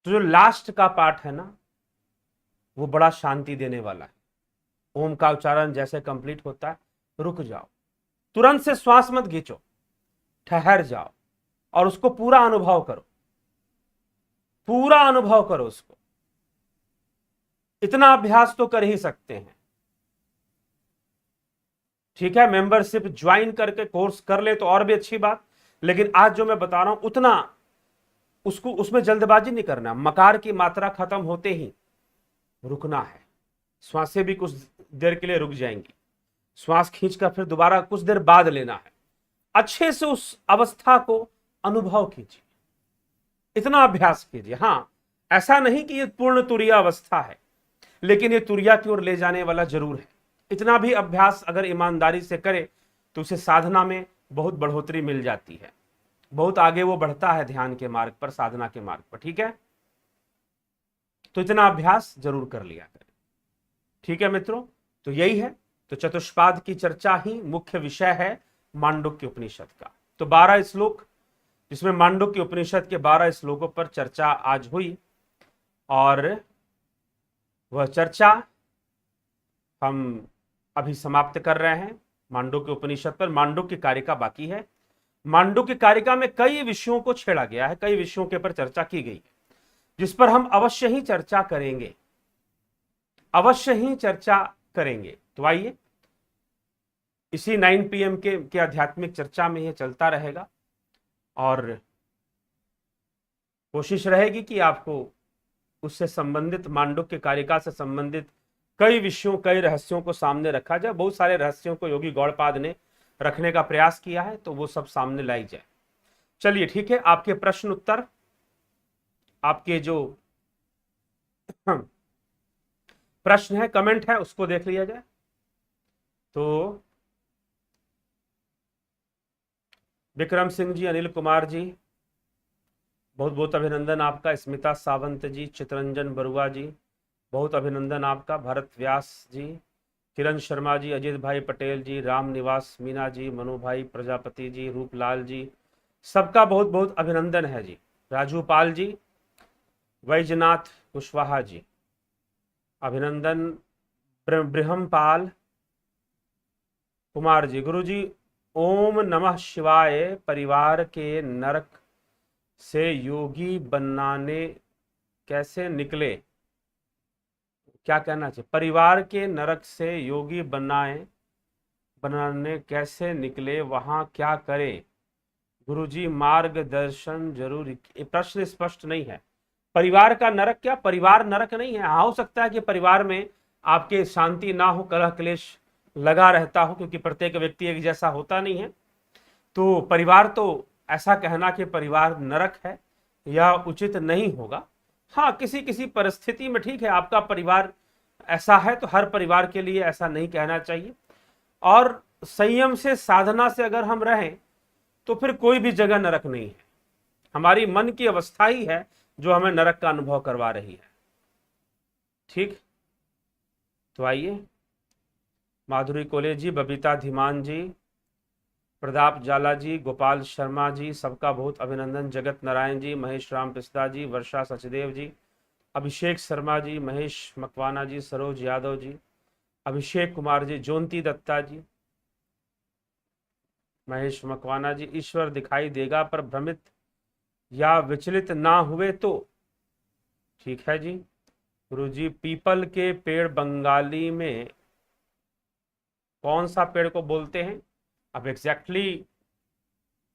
तो जो लास्ट का पार्ट है ना, वो बड़ा शांति देने वाला है। ओम का उच्चारण जैसे कंप्लीट होता है, रुक जाओ, तुरंत से श्वास मत खींचो, ठहर जाओ और उसको पूरा अनुभव करो, पूरा अनुभव करो उसको। इतना अभ्यास तो कर ही सकते हैं। ठीक है, मेंबरशिप ज्वाइन करके कोर्स कर ले तो और भी अच्छी बात, लेकिन आज जो मैं बता रहा हूं उतना उसको, उसमें जल्दबाजी नहीं करना। मकार की मात्रा खत्म होते ही रुकना है। श्वासें भी कुछ देर के लिए रुक जाएंगी, श्वास खींचकर फिर दोबारा कुछ देर बाद लेना है। अच्छे से उस अवस्था को अनुभव कीजिए, इतना अभ्यास कीजिए। हां, ऐसा नहीं कि ये पूर्ण तुरीय अवस्था है, लेकिन ये तुरिया की ओर ले जाने वाला जरूर है। इतना भी अभ्यास अगर ईमानदारी से करे तो उसे साधना में बहुत बढ़ोतरी मिल जाती है, बहुत आगे वो बढ़ता है ध्यान के मार्ग पर, साधना के मार्ग पर। ठीक है, तो इतना अभ्यास जरूर कर लिया करें। ठीक है मित्रों, तो यही है। तो चतुष्पाद की चर्चा ही मुख्य विषय है मांडुक्य उपनिषद का। तो 12 श्लोक, जिसमें मांडुक्य उपनिषद के 12 श्लोकों पर चर्चा आज हुई, और वह चर्चा हम अभी समाप्त कर रहे हैं मांडुक्य उपनिषद पर। मांडुक्य कारिका बाकी है। मांडुक्य कारिका में कई विषयों को छेड़ा गया है, कई विषयों के पर चर्चा की गई है, जिस पर हम अवश्य ही चर्चा करेंगे, अवश्य ही चर्चा करेंगे। तो आइए, इसी 9 PM के आध्यात्मिक चर्चा में यह चलता रहेगा, और कोशिश रहेगी कि आपको उससे संबंधित, मांडुक्य कारिका से संबंधित कई विषयों, कई रहस्यों को सामने रखा जाए। बहुत सारे रहस्यों को योगी गौड़पाद ने रखने का प्रयास किया है, तो वो सब सामने लाई जाए। चलिए ठीक है, आपके प्रश्न उत्तर, आपके जो प्रश्न है, कमेंट है, उसको देख लिया जाए। तो विक्रम सिंह जी, अनिल कुमार जी, बहुत बहुत अभिनंदन आपका। स्मिता सावंत जी, चितरंजन बरुआ जी, बहुत अभिनंदन आपका। भरत व्यास जी, किरण शर्मा जी, अजीत भाई पटेल जी, राम निवास मीना जी, मनु भाई प्रजापति जी, रूपलाल जी, सबका बहुत बहुत अभिनंदन है जी। राजू पाल जी, वैजनाथ कुशवाहा जी, अभिनंदन। बृहमपाल कुमार जी, गुरु जी ओम नमः शिवाय, परिवार के नरक से योगी बनाने कैसे निकले, क्या कहना चाहिए? परिवार के नरक से योगी बनाने कैसे निकले, वहां क्या करे? गुरुजी मार्गदर्शन जरूर। प्रश्न स्पष्ट नहीं है। परिवार का नरक, क्या परिवार नरक नहीं है? हाँ, हो सकता है कि परिवार में आपके शांति ना हो, कलह क्लेश लगा रहता हो, क्योंकि प्रत्येक व्यक्ति एक जैसा होता नहीं है। तो परिवार, तो ऐसा कहना कि परिवार नरक है, यह उचित नहीं होगा। हाँ, किसी किसी परिस्थिति में ठीक है, आपका परिवार ऐसा है तो हर परिवार के लिए ऐसा नहीं कहना चाहिए। और संयम से, साधना से अगर हम रहें तो फिर कोई भी जगह नरक नहीं है। हमारी मन की अवस्था ही है जो हमें नरक का अनुभव करवा रही है। ठीक, तो आइए, माधुरी कोले जी, बबीता धीमान जी, प्रताप जाला जी, गोपाल शर्मा जी, सबका बहुत अभिनंदन। जगत नारायण जी, महेश राम पिस्ता जी, वर्षा सचदेव जी, अभिषेक शर्मा जी, महेश मकवाना जी, सरोज यादव जी, अभिषेक कुमार जी, जोंती दत्ता जी, महेश मकवाना जी, ईश्वर दिखाई देगा पर भ्रमित या विचलित ना हुए तो। ठीक है जी। गुरु जी, पीपल के पेड़ बंगाली में कौन सा पेड़ को बोलते हैं? अब एग्जैक्टली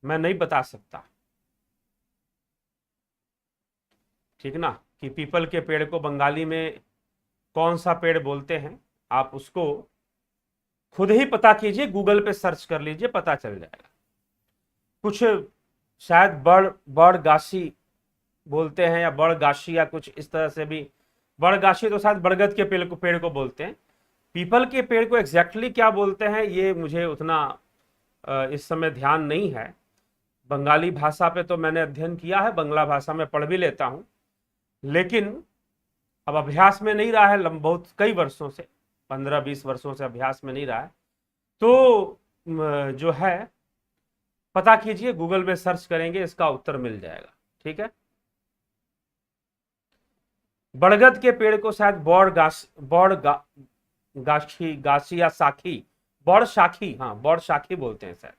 मैं नहीं बता सकता, ठीक ना, कि पीपल के पेड़ को बंगाली में कौन सा पेड़ बोलते हैं। आप उसको खुद ही पता कीजिए, गूगल पे सर्च कर लीजिए, पता चल जाएगा। कुछ शायद बड़गाशी बोलते हैं, या बड़गाशी, या कुछ इस तरह से भी। बड़गाशी तो शायद बरगद के पेड़ को बोलते हैं। पीपल के पेड़ को एग्जैक्टली क्या बोलते हैं ये मुझे उतना इस समय ध्यान नहीं है। बंगाली भाषा पे तो मैंने अध्ययन किया है, बंगला भाषा में पढ़ भी लेता हूं, लेकिन अब अभ्यास में नहीं रहा है, बहुत कई वर्षों से, 15-20 वर्षों से अभ्यास में नहीं रहा है। तो जो है, पता कीजिए, गूगल में सर्च करेंगे, इसका उत्तर मिल जाएगा। ठीक है। बरगद के पेड़ को शायद गाछी या साखी, बौड़ शाखी, हाँ बौड़ शाखी बोलते हैं शायद।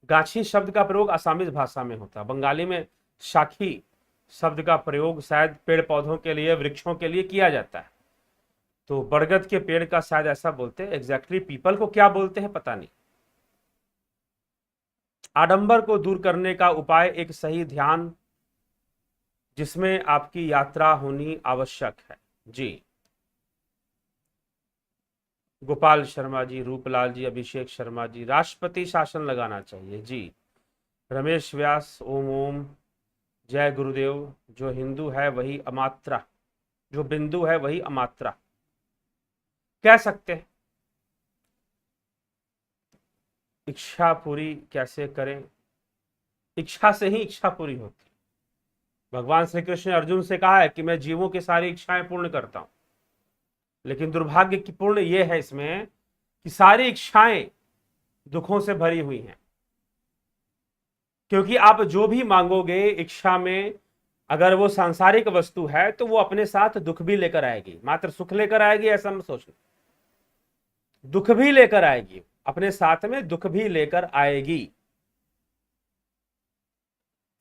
गाछी शब्द का प्रयोग आसामीज भाषा में होता है, बंगाली में शाखी शब्द का प्रयोग शायद पेड़ पौधों के लिए, वृक्षों के लिए किया जाता है। तो बरगद के पेड़ का शायद ऐसा बोलते हैं। एग्जैक्टली पीपल को क्या बोलते हैं पता नहीं। आडंबर को दूर करने का उपाय एक सही ध्यान जिसमें आपकी यात्रा होनी आवश्यक है। जी, गोपाल शर्मा जी, रूपलाल जी, अभिषेक शर्मा जी, राष्ट्रपति शासन लगाना चाहिए। जी, रमेश व्यास, ओम ओम, जय गुरुदेव। जो हिंदू है वही अमात्रा, जो बिंदु है वही अमात्रा कह सकते हैं। इच्छा पूरी कैसे करें? इच्छा से ही इच्छा पूरी होती है। भगवान श्री कृष्ण ने अर्जुन से कहा है कि मैं जीवों की सारी इच्छाएं पूर्ण करता हूं, लेकिन दुर्भाग्य की पूर्ण यह है इसमें कि सारी इच्छाएं दुखों से भरी हुई हैं। क्योंकि आप जो भी मांगोगे इच्छा में, अगर वो सांसारिक वस्तु है तो वो अपने साथ दुख भी लेकर आएगी। मात्र सुख लेकर आएगी ऐसा मत सोचना, दुख भी लेकर आएगी, अपने साथ में दुख भी लेकर आएगी।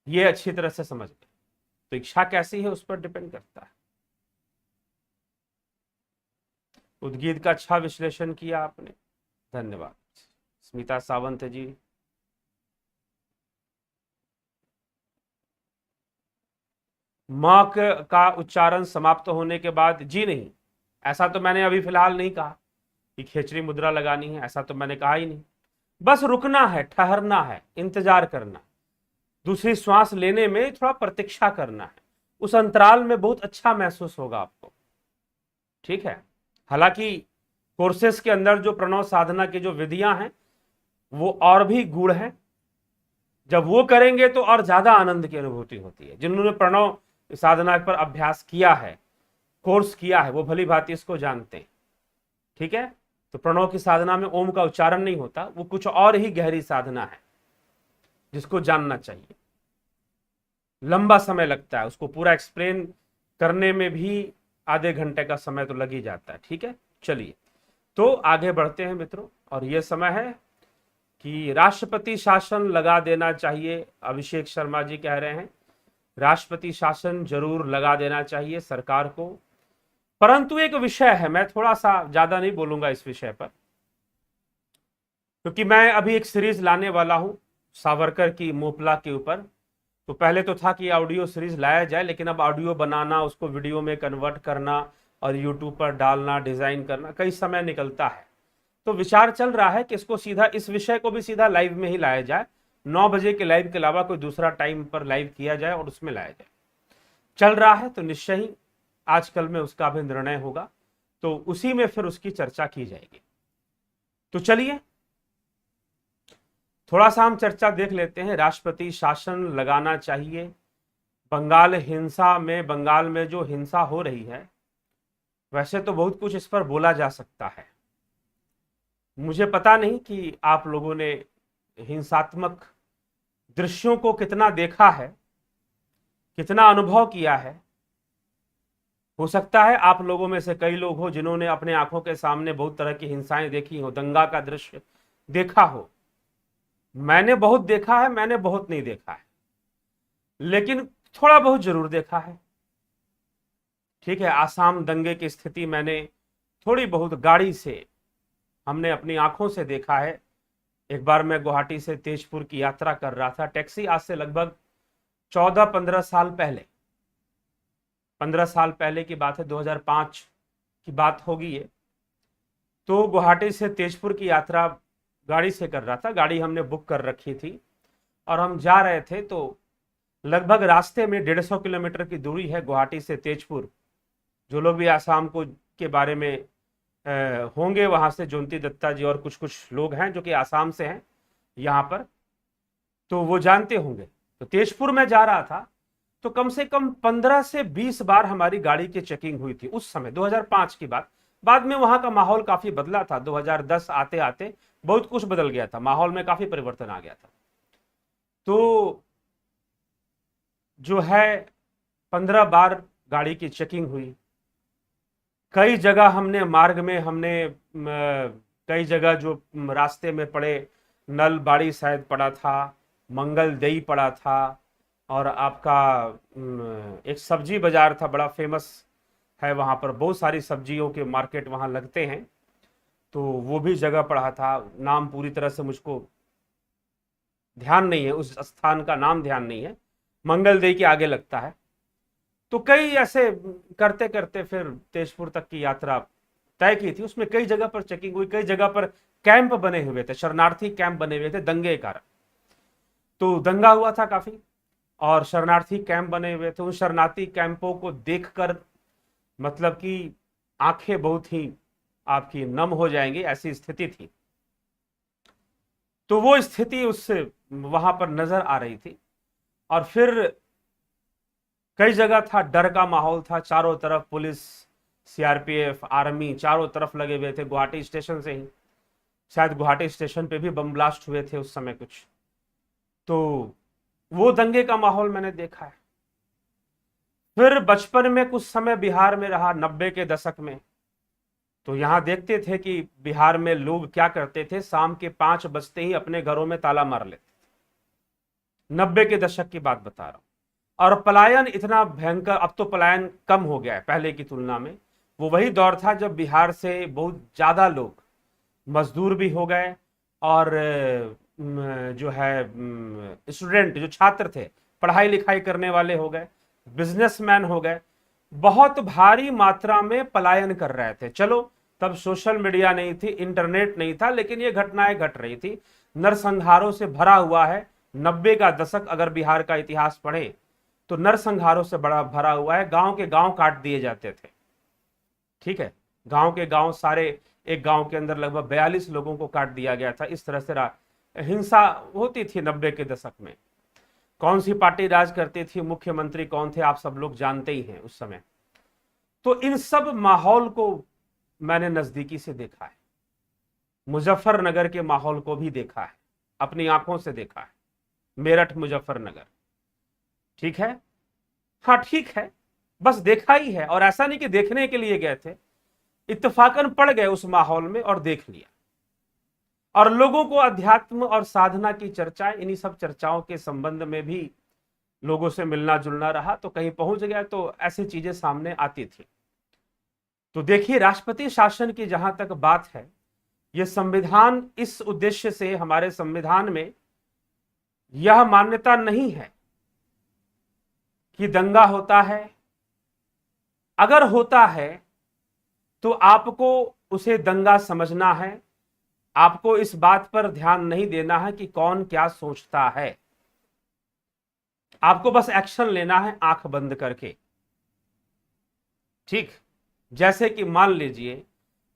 ये अच्छी तरह से समझ गए। तो इच्छा कैसी है उस पर डिपेंड करता है। उद्गीत का अच्छा विश्लेषण किया आपने, धन्यवाद। स्मिता सावंत जी, मां का उच्चारण समाप्त होने के बाद, जी नहीं, ऐसा तो मैंने अभी फिलहाल नहीं कहा कि खेचरी मुद्रा लगानी है, ऐसा तो मैंने कहा ही नहीं। बस रुकना है, ठहरना है, इंतजार करना, दूसरी श्वास लेने में थोड़ा प्रतीक्षा करना है। उस अंतराल में बहुत अच्छा महसूस होगा आपको। ठीक है। हालांकि कोर्सेस के अंदर जो प्रणव साधना की जो विधियां हैं वो और भी गूढ़ हैं। जब वो करेंगे तो और ज्यादा आनंद की अनुभूति होती है। जिन्होंने प्रणव साधना पर अभ्यास किया है, कोर्स किया है, वो भली भांति इसको जानते हैं। ठीक है। तो प्रणव की साधना में ओम का उच्चारण नहीं होता, वो कुछ और ही गहरी साधना है जिसको जानना चाहिए। लंबा समय लगता है, उसको पूरा एक्सप्लेन करने में भी आधे घंटे का समय तो लग ही जाता है। ठीक है, चलिए तो आगे बढ़ते हैं मित्रों। और यह समय है कि राष्ट्रपति शासन लगा देना चाहिए। अभिषेक शर्मा जी कह रहे हैं राष्ट्रपति शासन जरूर लगा देना चाहिए सरकार को। परंतु एक विषय है, मैं थोड़ा सा ज्यादा नहीं बोलूंगा इस विषय पर, क्योंकि मैं अभी एक सीरीज लाने वाला हूं सावरकर की मोपला के ऊपर। तो पहले तो था कि ऑडियो सीरीज लाया जाए, लेकिन अब ऑडियो बनाना, उसको वीडियो में कन्वर्ट करना और यूट्यूब पर डालना, डिजाइन करना, कई समय निकलता है। तो विचार चल रहा है कि इसको सीधा, इस विषय को भी सीधा लाइव में ही लाया जाए। 9 बजे के लाइव के अलावा कोई दूसरा टाइम पर लाइव किया जाए और उसमें लाया जाए। चल रहा है, तो निश्चय ही आजकल में उसका भी निर्णय होगा, तो उसी में फिर उसकी चर्चा की जाएगी। तो चलिए थोड़ा सा हम चर्चा देख लेते हैं। राष्ट्रपति शासन लगाना चाहिए। बंगाल में जो हिंसा हो रही है, वैसे तो बहुत कुछ इस पर बोला जा सकता है। मुझे पता नहीं कि आप लोगों ने हिंसात्मक दृश्यों को कितना देखा है, कितना अनुभव किया है। हो सकता है आप लोगों में से कई लोग हो जिन्होंने अपने आंखों के सामने बहुत तरह की हिंसाएं देखी हो, दंगा का दृश्य देखा हो। मैंने बहुत देखा है, मैंने बहुत नहीं देखा है, लेकिन थोड़ा बहुत जरूर देखा है। ठीक है, आसाम दंगे की स्थिति मैंने थोड़ी बहुत गाड़ी से, हमने अपनी आंखों से देखा है। एक बार मैं गुवाहाटी से तेजपुर की यात्रा कर रहा था, टैक्सी, आज से लगभग 14-15 साल पहले, 15 साल पहले की बात है, 2005 की बात होगी ये। तो गुवाहाटी से तेजपुर की यात्रा गाड़ी से कर रहा था, गाड़ी हमने बुक कर रखी थी और हम जा रहे थे। तो लगभग रास्ते में 150 किलोमीटर की दूरी है गुवाहाटी से तेजपुर। जो लोग भी आसाम को के बारे में होंगे, वहां से जोंती दत्ता जी और कुछ कुछ लोग हैं जो कि आसाम से हैं यहाँ पर, तो वो जानते होंगे। तो तेजपुर में जा रहा था, तो कम से कम 15 से 20 बार हमारी गाड़ी की चेकिंग हुई थी उस समय, 2005 की बात। बाद में वहां का माहौल काफी बदला था, 2010 आते आते बहुत कुछ बदल गया था, माहौल में काफी परिवर्तन आ गया था। तो जो है 15 बार गाड़ी की चेकिंग हुई। कई जगह हमने मार्ग में कई जगह जो रास्ते में पड़े, नलबाड़ी शायद पड़ा था, मंगलदेई पड़ा था, और आपका एक सब्जी बाजार था, बड़ा फेमस है वहां पर, बहुत सारी सब्जियों के मार्केट वहां लगते हैं, तो वो भी जगह पड़ा था। नाम पूरी तरह से मुझको ध्यान नहीं है, उस स्थान का नाम ध्यान नहीं है, मंगलदेई के आगे लगता है। तो कई ऐसे करते करते फिर तेजपुर तक की यात्रा तय की थी। उसमें कई जगह पर चेकिंग हुई, कई जगह पर कैंप बने हुए थे, शरणार्थी कैंप बने हुए थे दंगे के कारण। तो दंगा हुआ था काफी और शरणार्थी कैंप बने हुए थे। उन शरणार्थी कैंपों को देखकर मतलब कि आंखें बहुत ही आपकी नम हो जाएंगी, ऐसी स्थिति थी। तो वो स्थिति उससे वहां पर नजर आ रही थी। और फिर कई जगह था, डर का माहौल था, चारों तरफ पुलिस, सीआरपीएफ, आर्मी चारों तरफ लगे हुए थे। गुवाहाटी स्टेशन से ही, शायद गुवाहाटी स्टेशन पे भी बम ब्लास्ट हुए थे उस समय कुछ। तो वो दंगे का माहौल मैंने देखा है। फिर बचपन में कुछ समय बिहार में रहा, 90 के दशक में। तो यहां देखते थे कि बिहार में लोग क्या करते थे, शाम के 5 बजते ही अपने घरों में ताला मार लेते थे। 90 के दशक की बात बता रहा हूं। और पलायन इतना भयंकर, अब तो पलायन कम हो गया है पहले की तुलना में। वो वही दौर था जब बिहार से बहुत ज्यादा लोग मजदूर भी हो गए, और जो है स्टूडेंट, जो छात्र थे, पढ़ाई लिखाई करने वाले हो गए, बिजनेसमैन हो गए, बहुत भारी मात्रा में पलायन कर रहे थे। चलो तब सोशल मीडिया नहीं थी, इंटरनेट नहीं था, लेकिन ये घटनाएं घट रही थी। नरसंहारों से भरा हुआ है 90 का दशक। अगर बिहार का इतिहास पढ़े तो नरसंहारों से बड़ा भरा हुआ है। गांव के गांव काट दिए जाते थे। ठीक है, गांव के गांव सारे, एक गांव के अंदर लगभग 42 लोगों को काट दिया गया था। इस तरह से हिंसा होती थी 90 के दशक में। कौन सी पार्टी राज करती थी, मुख्यमंत्री कौन थे, आप सब लोग जानते ही हैं उस समय। तो इन सब माहौल को मैंने नजदीकी से देखा है। मुजफ्फरनगर के माहौल को भी देखा है, अपनी आंखों से देखा है, मेरठ मुजफ्फरनगर। ठीक है, हाँ ठीक है, बस देखा ही है। और ऐसा नहीं कि देखने के लिए गए थे, इत्तेफाकन पड़ गए उस माहौल में और देख लिया। और लोगों को अध्यात्म और साधना की चर्चाएं, इन्हीं सब चर्चाओं के संबंध में भी लोगों से मिलना जुलना रहा, तो कहीं पहुंच गया तो ऐसी चीजें सामने आती थी। तो देखिए, राष्ट्रपति शासन की जहां तक बात है, यह संविधान, इस उद्देश्य से हमारे संविधान में यह मान्यता नहीं है कि दंगा होता है। अगर होता है तो आपको उसे दंगा समझना है। आपको इस बात पर ध्यान नहीं देना है कि कौन क्या सोचता है। आपको बस एक्शन लेना है आंख बंद करके। ठीक, जैसे कि मान लीजिए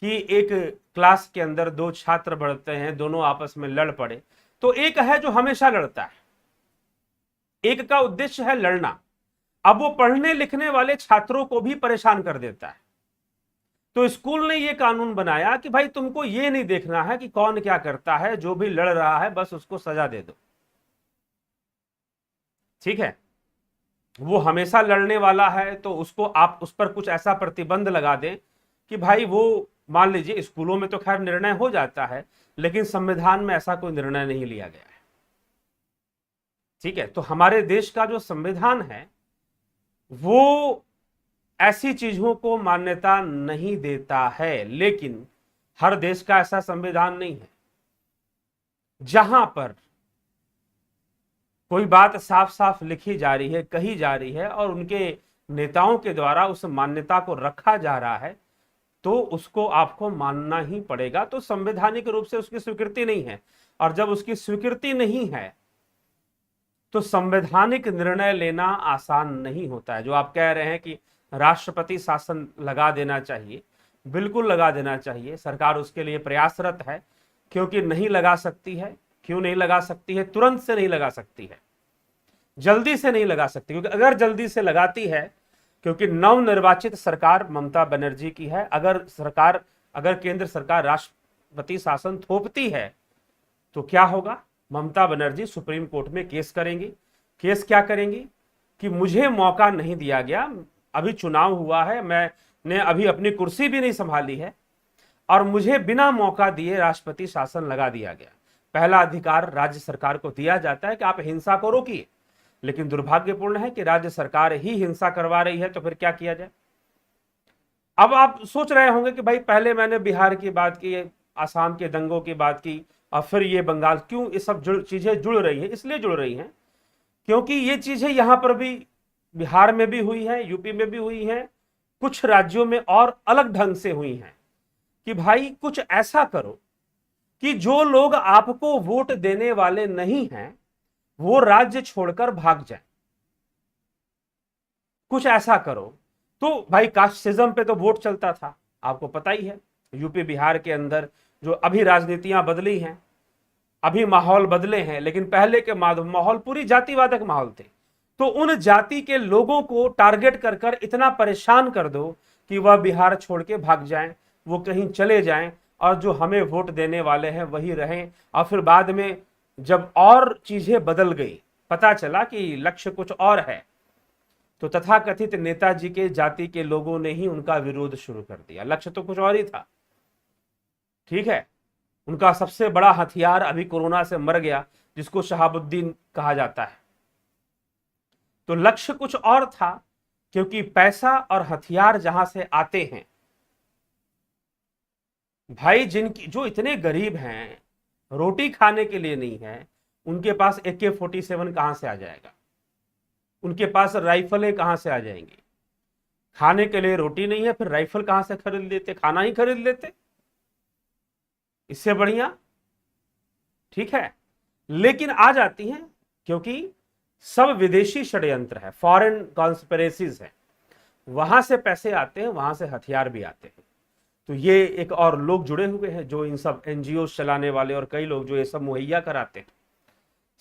कि एक क्लास के अंदर दो छात्र बढ़ते हैं, दोनों आपस में लड़ पड़े, तो एक है जो हमेशा लड़ता है, एक का उद्देश्य है लड़ना। अब वो पढ़ने लिखने वाले छात्रों को भी परेशान कर देता है। तो स्कूल ने ये कानून बनाया कि भाई तुमको ये नहीं देखना है कि कौन क्या करता है, जो भी लड़ रहा है बस उसको सजा दे दो। ठीक है, वो हमेशा लड़ने वाला है तो उसको आप उस पर कुछ ऐसा प्रतिबंध लगा दें कि भाई वो, मान लीजिए स्कूलों में तो खैर निर्णय हो जाता है, लेकिन संविधान में ऐसा कोई निर्णय नहीं लिया गया है। ठीक है, तो हमारे देश का जो संविधान है वो ऐसी चीजों को मान्यता नहीं देता है, लेकिन हर देश का ऐसा संविधान नहीं है जहां पर कोई बात साफ साफ लिखी जा रही है, कही जा रही है और उनके नेताओं के द्वारा उस मान्यता को रखा जा रहा है, तो उसको आपको मानना ही पड़ेगा। तो संवैधानिक रूप से उसकी स्वीकृति नहीं है, और जब उसकी स्वीकृति नहीं है तो संवैधानिक निर्णय लेना आसान नहीं होता है। जो आप कह रहे हैं कि राष्ट्रपति शासन लगा देना चाहिए, बिल्कुल लगा देना चाहिए, सरकार उसके लिए प्रयासरत है। क्योंकि नहीं लगा सकती है, क्यों नहीं लगा सकती है? तुरंत से नहीं लगा सकती है, जल्दी से नहीं लगा सकती, क्योंकि अगर जल्दी से लगाती है, क्योंकि नवनिर्वाचित सरकार ममता बनर्जी की है, अगर केंद्र सरकार राष्ट्रपति शासन थोपती है तो क्या होगा? ममता बनर्जी सुप्रीम कोर्ट में केस करेंगी। केस क्या करेंगी कि मुझे मौका नहीं दिया गया, अभी चुनाव हुआ है, मैंने अभी अपनी कुर्सी भी नहीं संभाली है और मुझे बिना मौका दिए राष्ट्रपति शासन लगा दिया गया। पहला अधिकार राज्य सरकार को दिया जाता है कि आप हिंसा को रोकिए, लेकिन दुर्भाग्यपूर्ण है कि राज्य सरकार ही हिंसा करवा रही है, तो फिर क्या किया जाए? अब आप सोच रहे होंगे कि भाई पहले मैंने बिहार की बात की, आसाम के दंगों की बात की, और फिर ये बंगाल, क्यों ये सब चीजें जुड़ रही है? इसलिए जुड़ रही हैं क्योंकि ये चीजें यहां पर भी, बिहार में भी हुई है, यूपी में भी हुई है, कुछ राज्यों में और अलग ढंग से हुई हैं कि भाई कुछ ऐसा करो कि जो लोग आपको वोट देने वाले नहीं हैं वो राज्य छोड़कर भाग जाए। कुछ ऐसा करो। तो भाई कास्टिज्म पे तो वोट चलता था, आपको पता ही है, यूपी बिहार के अंदर जो अभी राजनीतियां बदली हैं, अभी माहौल बदले हैं, लेकिन पहले के माहौल पूरी जातिवादक माहौल थे। तो उन जाति के लोगों को टारगेट कर कर इतना परेशान कर दो कि वह बिहार छोड़ के भाग जाएं, वो कहीं चले जाएं, और जो हमें वोट देने वाले हैं वही रहें। और फिर बाद में जब और चीजें बदल गई, पता चला कि लक्ष्य कुछ और है, तो तथाकथित नेताजी के जाति के लोगों ने ही उनका विरोध शुरू कर दिया। लक्ष्य तो कुछ और ही था। ठीक है, उनका सबसे बड़ा हथियार अभी कोरोना से मर गया, जिसको शहाबुद्दीन कहा जाता है। तो लक्ष्य कुछ और था, क्योंकि पैसा और हथियार जहां से आते हैं, भाई जिनकी, जो इतने गरीब हैं, रोटी खाने के लिए नहीं है, उनके पास AK-47 कहां से आ जाएगा? उनके पास राइफलें कहां से आ जाएंगी? खाने के लिए रोटी नहीं है, फिर राइफल कहां से खरीद लेते? खाना ही खरीद लेते, इससे बढ़िया। ठीक है, लेकिन आ जाती हैं क्योंकि सब विदेशी षड्यंत्र है, फॉरेन कॉन्स्पिरेसीज है, वहां से पैसे आते हैं, वहां से हथियार भी आते हैं। तो ये एक और लोग जुड़े हुए हैं जो इन सब NGO चलाने वाले, और कई लोग जो ये सब मुहैया कराते हैं,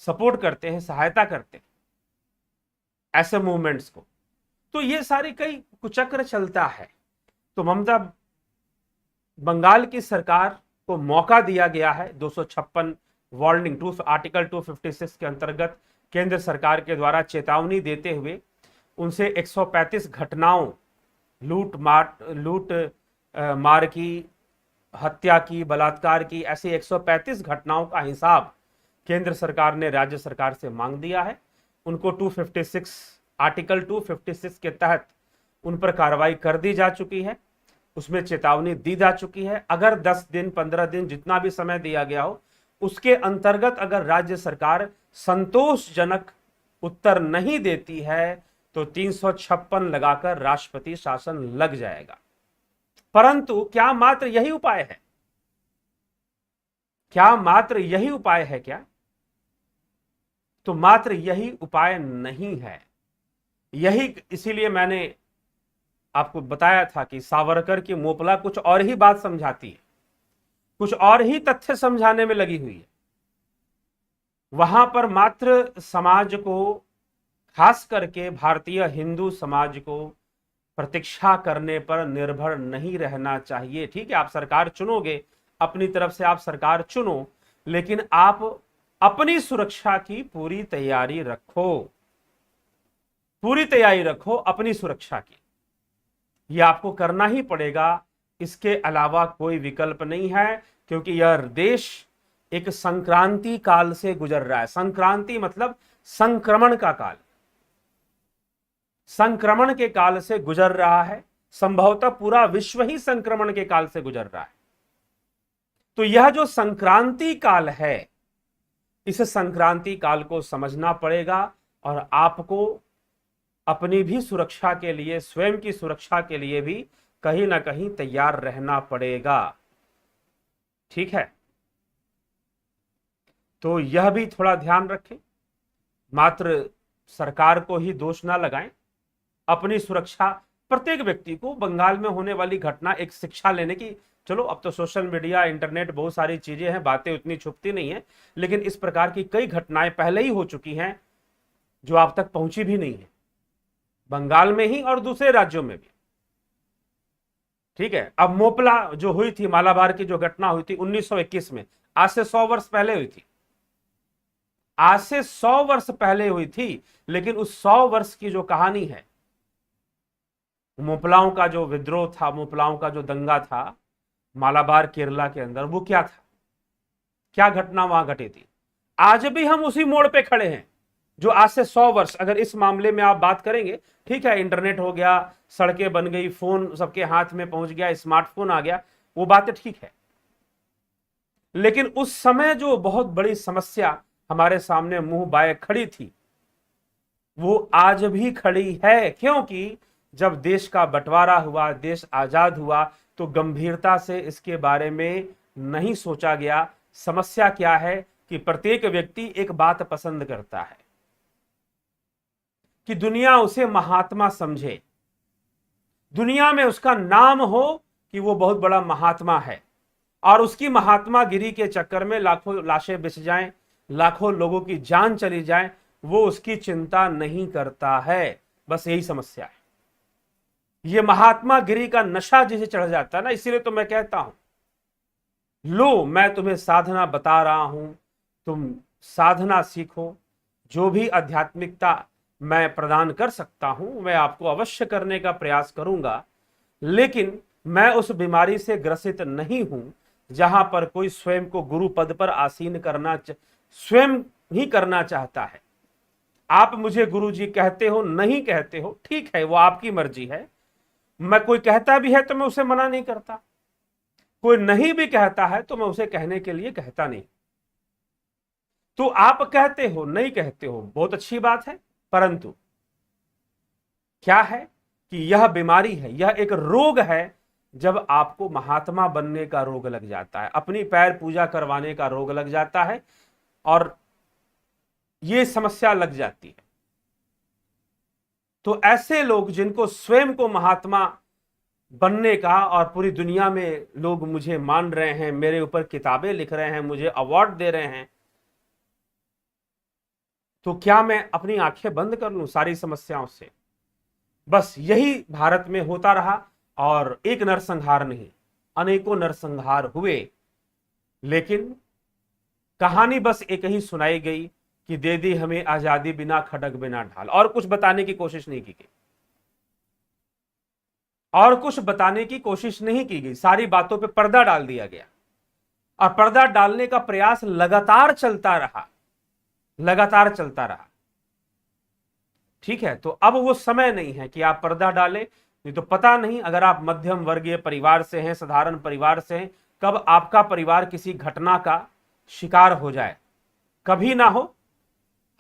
सपोर्ट करते हैं, सहायता करते हैं ऐसे मूवमेंट्स को। तो ये सारी कई कुचक्र चलता है। तो ममता बंगाल की सरकार को मौका दिया गया है 256 वार्निंग आर्टिकल 256 के अंतर्गत केंद्र सरकार के द्वारा चेतावनी देते हुए उनसे 135 घटनाओं, लूट मार की, हत्या की, बलात्कार की, ऐसी 135 घटनाओं का हिसाब केंद्र सरकार ने राज्य सरकार से मांग दिया है। उनको 256 आर्टिकल 256 के तहत उन पर कार्रवाई कर दी जा चुकी है, उसमें चेतावनी दी जा चुकी है। अगर 10 दिन 15 दिन जितना भी समय दिया गया हो, उसके अंतर्गत अगर राज्य सरकार संतोषजनक उत्तर नहीं देती है तो 356 लगाकर राष्ट्रपति शासन लग जाएगा। परंतु क्या मात्र यही उपाय है? क्या मात्र यही उपाय है क्या? तो मात्र यही उपाय नहीं है। यही, इसीलिए मैंने आपको बताया था कि सावरकर की मोपला कुछ और ही बात समझाती है, कुछ और ही तथ्य समझाने में लगी हुई है। वहां पर मात्र समाज को, खास करके भारतीय हिंदू समाज को प्रतीक्षा करने पर निर्भर नहीं रहना चाहिए। ठीक है, आप सरकार चुनोगे, अपनी तरफ से आप सरकार चुनो, लेकिन आप अपनी सुरक्षा की पूरी तैयारी रखो, पूरी तैयारी रखो अपनी सुरक्षा की। यह आपको करना ही पड़ेगा, इसके अलावा कोई विकल्प नहीं है, क्योंकि यह देश एक संक्रांति काल से गुजर रहा है। संक्रांति मतलब संक्रमण का काल, संक्रमण के काल से गुजर रहा है। संभवतः पूरा विश्व ही संक्रमण के काल से गुजर रहा है। तो यह जो संक्रांति काल है, इस संक्रांति काल को समझना पड़ेगा और आपको अपनी भी सुरक्षा के लिए, स्वयं की सुरक्षा के लिए भी कहीं ना कहीं तैयार रहना पड़ेगा। ठीक है, तो यह भी थोड़ा ध्यान रखें, मात्र सरकार को ही दोष ना लगाएं, अपनी सुरक्षा। प्रत्येक व्यक्ति को बंगाल में होने वाली घटना एक शिक्षा लेने की, चलो अब तो सोशल मीडिया, इंटरनेट, बहुत सारी चीजें हैं, बातें उतनी छुपती नहीं है, लेकिन इस प्रकार की कई घटनाएं पहले ही हो चुकी हैं जो आप तक पहुंची भी नहीं है, बंगाल में ही और दूसरे राज्यों में भी। ठीक है, अब मोपला जो हुई थी, मालाबार की जो घटना हुई थी 1921 में, आज से 100 वर्ष पहले हुई थी, आज से 100 वर्ष पहले हुई थी। लेकिन उस 100 वर्ष की जो कहानी है, मोपलाओं का जो विद्रोह था, मोपलाओं का जो दंगा था मालाबार केरला के अंदर, वो क्या था, क्या घटना वहां घटी थी। आज भी हम उसी मोड़ पे खड़े हैं जो आज से 100 वर्ष, अगर इस मामले में आप बात करेंगे, ठीक है, इंटरनेट हो गया, सड़कें बन गई, फोन सबके हाथ में पहुंच गया, स्मार्टफोन आ गया, वो बातें ठीक है, लेकिन उस समय जो बहुत बड़ी समस्या हमारे सामने मुंह बाए खड़ी थी, वो आज भी खड़ी है। क्योंकि जब देश का बंटवारा हुआ, देश आजाद हुआ, तो गंभीरता से इसके बारे में नहीं सोचा गया। समस्या क्या है कि प्रत्येक व्यक्ति एक बात पसंद करता है कि दुनिया उसे महात्मा समझे, दुनिया में उसका नाम हो कि वो बहुत बड़ा महात्मा है, और उसकी महात्मा गिरी के चक्कर में लाखों लाशें बिछ जाएं, लाखों लोगों की जान चली जाए, वो उसकी चिंता नहीं करता है। बस यही समस्या है। ये महात्मा गिरी का नशा जिसे चढ़ जाता है ना, इसीलिए तो मैं कहता हूं, लो मैं तुम्हें साधना बता रहा हूं, तुम साधना सीखो, जो भी आध्यात्मिकता मैं प्रदान कर सकता हूं मैं आपको अवश्य करने का प्रयास करूंगा, लेकिन मैं उस बीमारी से ग्रसित नहीं हूं जहां पर कोई स्वयं को गुरु पद पर आसीन करना स्वयं ही करना चाहता है। आप मुझे गुरु जी कहते हो, नहीं कहते हो, ठीक है, वो आपकी मर्जी है। मैं, कोई कहता भी है तो मैं उसे मना नहीं करता, कोई नहीं भी कहता है तो मैं उसे कहने के लिए कहता नहीं। तो आप कहते हो, नहीं कहते हो, बहुत अच्छी बात है, परंतु क्या है कि यह बीमारी है, यह एक रोग है। जब आपको महात्मा बनने का रोग लग जाता है, अपनी पैर पूजा करवाने का रोग लग जाता है, और यह समस्या लग जाती है, तो ऐसे लोग जिनको स्वयं को महात्मा बनने का, और पूरी दुनिया में लोग मुझे मान रहे हैं, मेरे ऊपर किताबें लिख रहे हैं, मुझे अवार्ड दे रहे हैं, तो क्या मैं अपनी आंखें बंद कर लूं सारी समस्याओं से? बस यही भारत में होता रहा, और एक नरसंहार नहीं, अनेकों नरसंहार हुए, लेकिन कहानी बस एक ही सुनाई गई कि दे दी हमें आजादी बिना खड़ग बिना ढाल, और कुछ बताने की कोशिश नहीं की गई, और कुछ बताने की कोशिश नहीं की गई, सारी बातों पे पर्दा डाल दिया गया, और पर्दा डालने का प्रयास लगातार चलता रहा, लगातार चलता रहा। ठीक है, तो अब वो समय नहीं है कि आप पर्दा डालें, नहीं तो पता नहीं, अगर आप मध्यम वर्गीय परिवार से हैं, साधारण परिवार से हैं, कब आपका परिवार किसी घटना का शिकार हो जाए, कभी ना हो।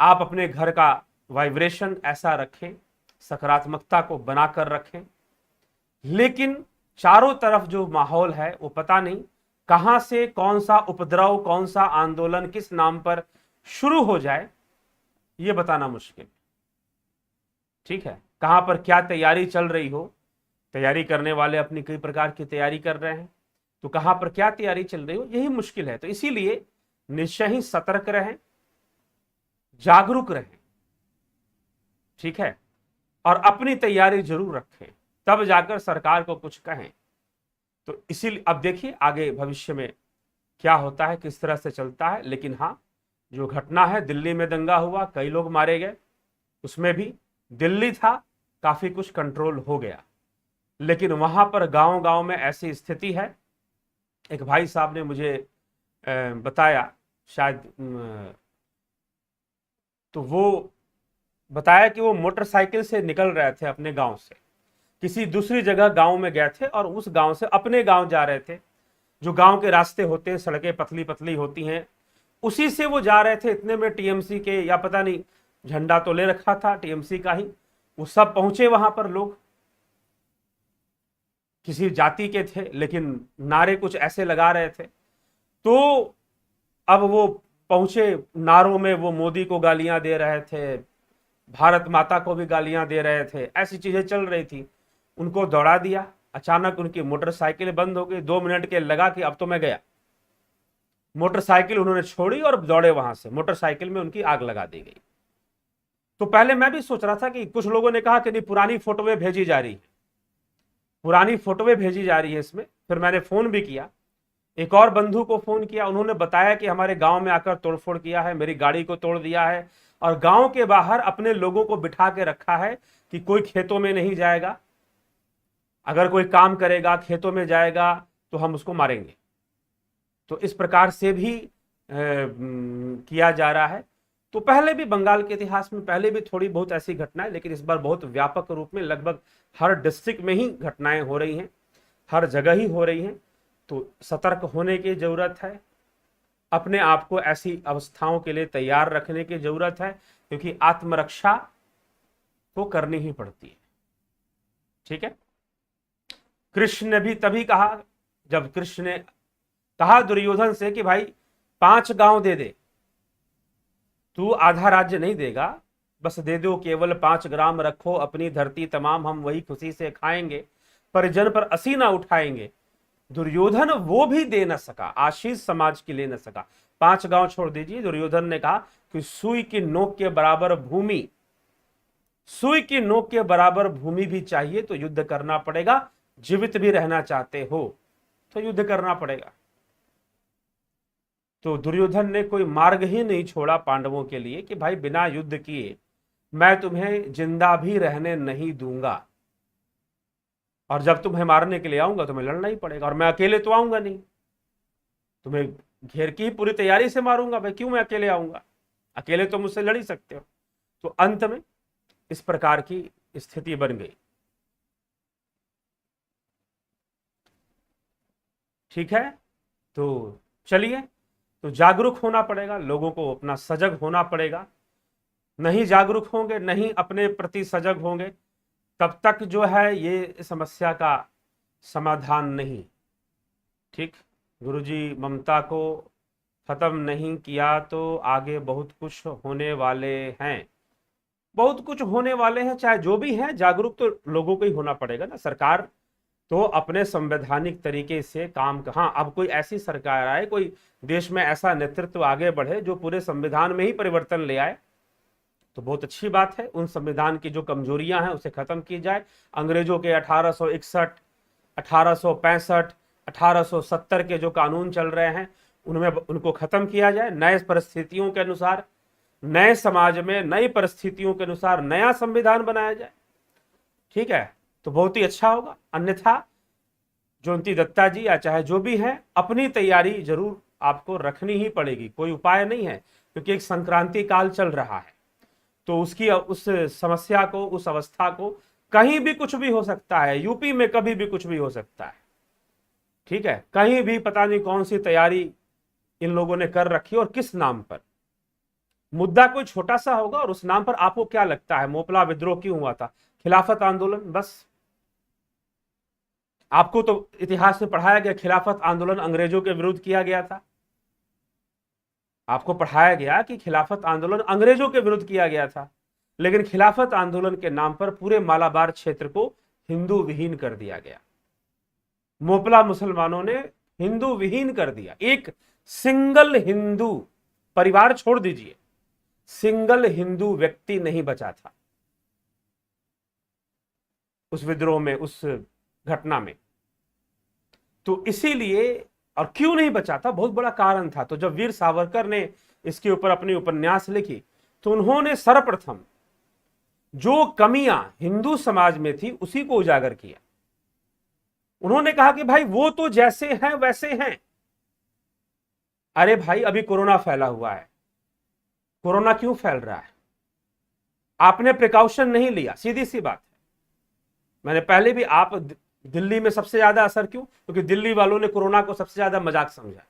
आप अपने घर का वाइब्रेशन ऐसा रखें, सकारात्मकता को बनाकर रखें, लेकिन चारों तरफ जो माहौल है वो पता नहीं कहां से कौन सा उपद्रव, कौन सा आंदोलन किस नाम पर शुरू हो जाए, ये बताना मुश्किल। ठीक है, कहां पर क्या तैयारी चल रही हो तैयारी करने वाले अपनी कई प्रकार की तैयारी कर रहे हैं, तो कहां पर क्या तैयारी चल रही हो यही मुश्किल है। तो इसीलिए निश्चय ही सतर्क रहें, जागरूक रहें, ठीक है, और अपनी तैयारी जरूर रखें, तब जाकर सरकार को कुछ कहें। तो इसीलिए अब देखिए आगे भविष्य में क्या होता है, किस तरह से चलता है। लेकिन हाँ, जो घटना है, दिल्ली में दंगा हुआ, कई लोग मारे गए, उसमें भी दिल्ली था, काफी कुछ कंट्रोल हो गया। लेकिन वहां पर गांव गांव में ऐसी स्थिति है, एक भाई साहब ने मुझे बताया, शायद तो वो बताया कि वो मोटरसाइकिल से निकल रहे थे अपने गांव से, किसी दूसरी जगह गांव में गए थे और उस गांव से अपने गांव जा रहे थे। जो गांव के रास्ते होते हैं, सड़कें पतली पतली होती हैं, उसी से वो जा रहे थे। इतने में टीएमसी के, या पता नहीं, झंडा तो ले रखा था टीएमसी का ही, वो सब पहुंचे वहां पर। लोग किसी जाति के थे, लेकिन नारे कुछ ऐसे लगा रहे थे। तो अब वो पहुंचे, नारों में वो मोदी को गालियां दे रहे थे, भारत माता को भी गालियां दे रहे थे, ऐसी चीजें चल रही थी। उनको दौड़ा दिया। अचानक उनकी मोटरसाइकिल बंद हो गई। 2 मिनट के लगा कि अब तो मैं गया। मोटरसाइकिल उन्होंने छोड़ी और दौड़े वहां से, मोटरसाइकिल में उनकी आग लगा दी गई। तो पहले मैं भी सोच रहा था कि कुछ लोगों ने कहा कि नहीं, पुरानी फोटोएं भेजी जा रही है, पुरानी फोटोएं भेजी जा रही है इसमें। फिर मैंने फोन भी किया, एक और बंधु को फोन किया, उन्होंने बताया कि हमारे गांव में आकर तोड़फोड़ किया है, मेरी गाड़ी को तोड़ दिया है, और गांव के बाहर अपने लोगों को बिठा के रखा है कि कोई खेतों में नहीं जाएगा, अगर कोई काम करेगा, खेतों में जाएगा, तो हम उसको मारेंगे। तो इस प्रकार से भी किया जा रहा है। तो पहले भी बंगाल के इतिहास में पहले भी थोड़ी बहुत ऐसी घटनाएं, लेकिन इस बार बहुत व्यापक रूप में लगभग हर डिस्ट्रिक्ट में ही घटनाएं हो रही हैं, हर जगह ही हो रही हैं। तो सतर्क होने की जरूरत है, अपने आप को ऐसी अवस्थाओं के लिए तैयार रखने की जरूरत है, क्योंकि आत्मरक्षा तो करनी ही पड़ती है, ठीक है। कृष्ण ने भी तभी कहा, जब कृष्ण ने कहा दुर्योधन से कि भाई 5 गांव दे दे, तू आधा राज्य नहीं देगा, बस दे दो, केवल 5 ग्राम रखो, अपनी धरती तमाम हम वही खुशी से खाएंगे, परिजन पर असी ना उठाएंगे। दुर्योधन वो भी दे न सका, आशीष समाज की ले न सका। 5 गांव छोड़ दीजिए, दुर्योधन ने कहा कि सुई की नोक के बराबर भूमि, सुई की नोक के बराबर भूमि भी चाहिए तो युद्ध करना पड़ेगा। जीवित भी रहना चाहते हो तो युद्ध करना पड़ेगा। तो दुर्योधन ने कोई मार्ग ही नहीं छोड़ा पांडवों के लिए कि भाई बिना युद्ध किए मैं तुम्हें जिंदा भी रहने नहीं दूंगा, और जब तुम्हें मारने के लिए आऊंगा तुम्हें लड़ना ही पड़ेगा, और मैं अकेले तो आऊंगा नहीं, तुम्हें घेर की पूरी तैयारी से मारूंगा। भाई क्यों मैं अकेले आऊंगा, अकेले तो मुझसे लड़ ही सकते हो। तो अंत में इस प्रकार की स्थिति बन गई, ठीक है। तो चलिए, तो जागरूक होना पड़ेगा, लोगों को अपना सजग होना पड़ेगा। नहीं जागरूक होंगे, नहीं अपने प्रति सजग होंगे, तब तक जो है ये समस्या का समाधान नहीं, ठीक। गुरुजी, ममता को खत्म नहीं किया तो आगे बहुत कुछ होने वाले हैं, बहुत कुछ होने वाले हैं, चाहे जो भी है। जागरूक तो लोगों को ही होना पड़ेगा ना। सरकार तो अपने संवैधानिक तरीके से काम, हाँ, अब कोई ऐसी सरकार आए, कोई देश में ऐसा नेतृत्व आगे बढ़े जो पूरे संविधान में ही परिवर्तन ले आए, तो बहुत अच्छी बात है। उन संविधान की जो कमजोरियां हैं उसे खत्म की जाए। अंग्रेजों के 1861, 1865, 1870 के जो कानून चल रहे हैं उनमें उनको खत्म किया जाए। नए परिस्थितियों के अनुसार, नए समाज में नई परिस्थितियों के अनुसार नया संविधान बनाया जाए, ठीक है, तो बहुत ही अच्छा होगा। अन्यथा जयंती दत्ता जी या चाहे जो भी है, अपनी तैयारी जरूर आपको रखनी ही पड़ेगी, कोई उपाय नहीं है, क्योंकि एक संक्रांति काल चल रहा है। तो उसकी, उस समस्या को, उस अवस्था को, कहीं भी कुछ भी हो सकता है, यूपी में कभी भी कुछ भी हो सकता है, ठीक है। कहीं भी पता नहीं कौन सी तैयारी इन लोगों ने कर रखी और किस नाम पर। मुद्दा कोई छोटा सा होगा और उस नाम पर आपको क्या लगता है मोपला विद्रोह क्यों हुआ था, खिलाफत आंदोलन, बस। आपको तो इतिहास में पढ़ाया गया खिलाफत आंदोलन अंग्रेजों के विरुद्ध किया गया था, आपको पढ़ाया गया कि खिलाफत आंदोलन अंग्रेजों के विरुद्ध किया गया था, लेकिन खिलाफत आंदोलन के नाम पर पूरे मालाबार क्षेत्र को हिंदू विहीन कर दिया गया। मोपला मुसलमानों ने हिंदू विहीन कर दिया। एक सिंगल हिंदू परिवार छोड़ दीजिए, सिंगल हिंदू व्यक्ति नहीं बचा था उस विद्रोह में, उस घटना में। तो इसीलिए, और क्यों नहीं बचा था, बहुत बड़ा कारण था। तो जब वीर सावरकर ने इसके ऊपर अपनी उपन्यास लिखी तो उन्होंने सर्वप्रथम जो कमियां हिंदू समाज में थी उसी को उजागर किया। उन्होंने कहा कि भाई वो तो जैसे हैं वैसे हैं। अरे भाई अभी कोरोना फैला हुआ है, कोरोना क्यों फैल रहा है? आपने प्रिकॉशन नहीं लिया, सीधी सी बात है। मैंने पहले भी, आप दिल्ली में सबसे ज्यादा असर क्यों? क्योंकि दिल्ली वालों ने कोरोना को सबसे ज्यादा मजाक समझा।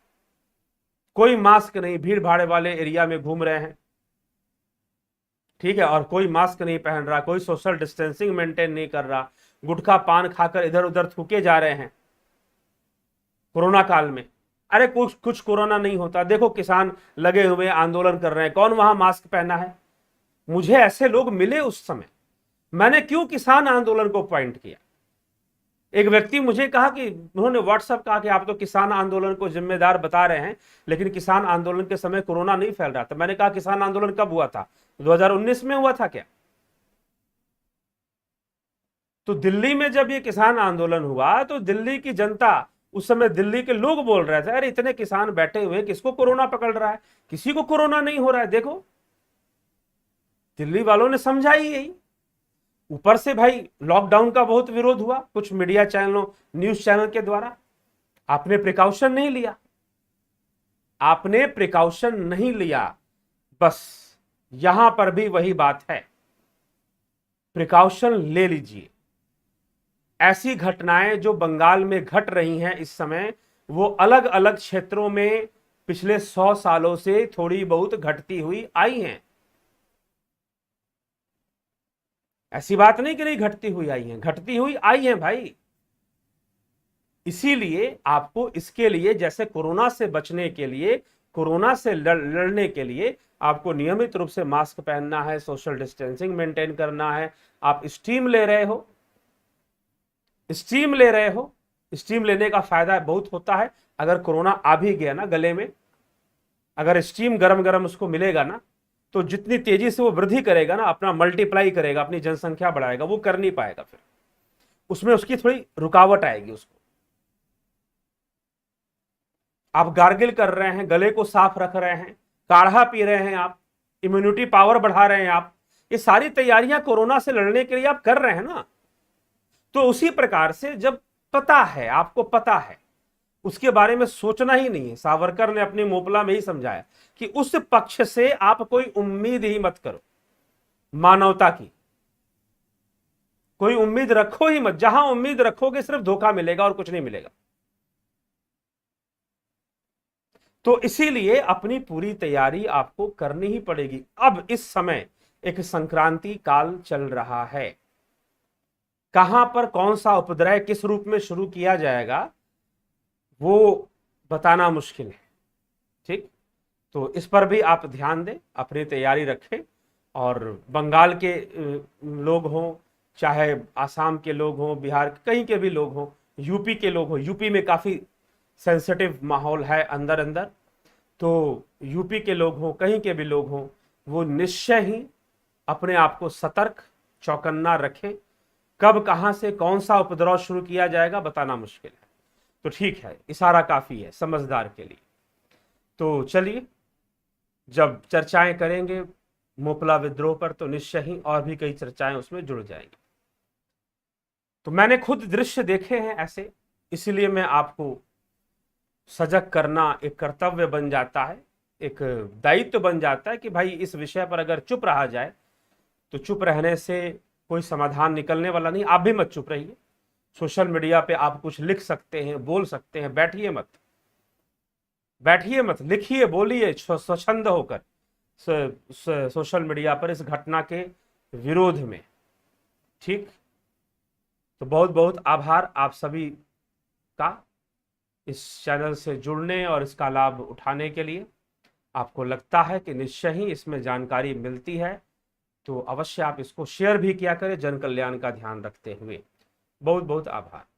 कोई मास्क नहीं, भीड़ भाड़ वाले एरिया में घूम रहे हैं, ठीक है, और कोई मास्क नहीं पहन रहा, कोई सोशल डिस्टेंसिंग मेंटेन नहीं कर रहा, गुटखा पान खाकर इधर उधर थूके जा रहे हैं कोरोना काल में। अरे कुछ कुछ कोरोना नहीं होता। देखो किसान लगे हुए आंदोलन कर रहे हैं, कौन वहां मास्क पहना है? मुझे ऐसे लोग मिले उस समय, मैंने क्यों किसान आंदोलन को पॉइंट किया। एक व्यक्ति मुझे कहा कि, उन्होंने व्हाट्सएप कहा कि आप तो किसान आंदोलन को जिम्मेदार बता रहे हैं, लेकिन किसान आंदोलन के समय कोरोना नहीं फैल रहा था। मैंने कहा किसान आंदोलन कब हुआ था? 2019 में हुआ था क्या? तो दिल्ली में जब ये किसान आंदोलन हुआ तो दिल्ली की जनता, उस समय दिल्ली के लोग बोल रहे थे, अरे इतने किसान बैठे हुए, किसको कोरोना पकड़ रहा है? किसी को कोरोना नहीं हो रहा है। देखो दिल्ली वालों ने समझा ही यही। ऊपर से भाई लॉकडाउन का बहुत विरोध हुआ कुछ मीडिया चैनलों, न्यूज चैनल के द्वारा। आपने प्रिकॉशन नहीं लिया, आपने प्रिकॉशन नहीं लिया। बस यहां पर भी वही बात है, प्रिकॉशन ले लीजिए। ऐसी घटनाएं जो बंगाल में घट रही हैं इस समय, वो अलग अलग क्षेत्रों में पिछले 100 सालों से थोड़ी बहुत घटती हुई आई हैं। ऐसी बात नहीं कि नहीं घटती हुई आई हैं, घटती हुई आई हैं भाई। इसीलिए आपको इसके लिए, जैसे कोरोना से बचने के लिए, कोरोना से लड़ने के लिए आपको नियमित रूप से मास्क पहनना है, सोशल डिस्टेंसिंग मेंटेन करना है। आप स्टीम ले रहे हो, स्टीम ले रहे हो, स्टीम लेने का फायदा बहुत होता है। अगर कोरोना आ भी गया ना गले में, अगर स्टीम गरम गरम उसको मिलेगा ना, तो जितनी तेजी से वो वृद्धि करेगा ना, अपना मल्टीप्लाई करेगा, अपनी जनसंख्या बढ़ाएगा, वो कर नहीं पाएगा। फिर उसमें उसकी थोड़ी रुकावट आएगी उसको। आप गार्गिल कर रहे हैं, गले को साफ रख रहे हैं, काढ़ा पी रहे हैं, आप इम्यूनिटी पावर बढ़ा रहे हैं, आप ये सारी तैयारियां कोरोना से लड़ने के लिए आप कर रहे हैं ना। तो उसी प्रकार से जब पता है, आपको पता है, उसके बारे में सोचना ही नहीं है। सावरकर ने अपनी मोपला में ही समझाया कि उस पक्ष से आप कोई उम्मीद ही मत करो, मानवता की कोई उम्मीद रखो ही मत। जहां उम्मीद रखोगे सिर्फ धोखा मिलेगा और कुछ नहीं मिलेगा। तो इसीलिए अपनी पूरी तैयारी आपको करनी ही पड़ेगी। अब इस समय एक संक्रांति काल चल रहा है, कहां पर कौन सा उपद्रव किस रूप में शुरू किया जाएगा वो बताना मुश्किल है, ठीक। तो इस पर भी आप ध्यान दें, अपनी तैयारी रखें। और बंगाल के लोग हों, चाहे आसाम के लोग हों, बिहार कहीं के भी लोग हों, यूपी के लोग हों, यूपी में काफ़ी सेंसिटिव माहौल है अंदर अंदर, तो यूपी के लोग हों, कहीं के भी लोग हों, वो निश्चय ही अपने आप को सतर्क, चौकन्ना रखें। कब कहां से कौन सा उपद्रव शुरू किया जाएगा बताना मुश्किल है। तो ठीक है, इशारा काफी है समझदार के लिए। तो चलिए, जब चर्चाएं करेंगे मोपला विद्रोह पर तो निश्चय ही और भी कई चर्चाएं उसमें जुड़ जाएंगी। तो मैंने खुद दृश्य देखे हैं ऐसे, इसलिए मैं आपको सजग करना एक कर्तव्य बन जाता है, एक दायित्व बन जाता है कि भाई इस विषय पर अगर चुप रहा जाए तो चुप रहने से कोई समाधान निकलने वाला नहीं। आप भी मत चुप रहिए, सोशल मीडिया पे आप कुछ लिख सकते हैं, बोल सकते हैं, बैठिए मत, बैठिए मत, लिखिए, बोलिए स्वच्छंद होकर सोशल मीडिया पर इस घटना के विरोध में, ठीक। तो बहुत बहुत आभार आप सभी का इस चैनल से जुड़ने और इसका लाभ उठाने के लिए। आपको लगता है कि निश्चय ही इसमें जानकारी मिलती है तो अवश्य आप इसको शेयर भी किया करें, जन कल्याण का ध्यान रखते हुए। बहुत बहुत आभार।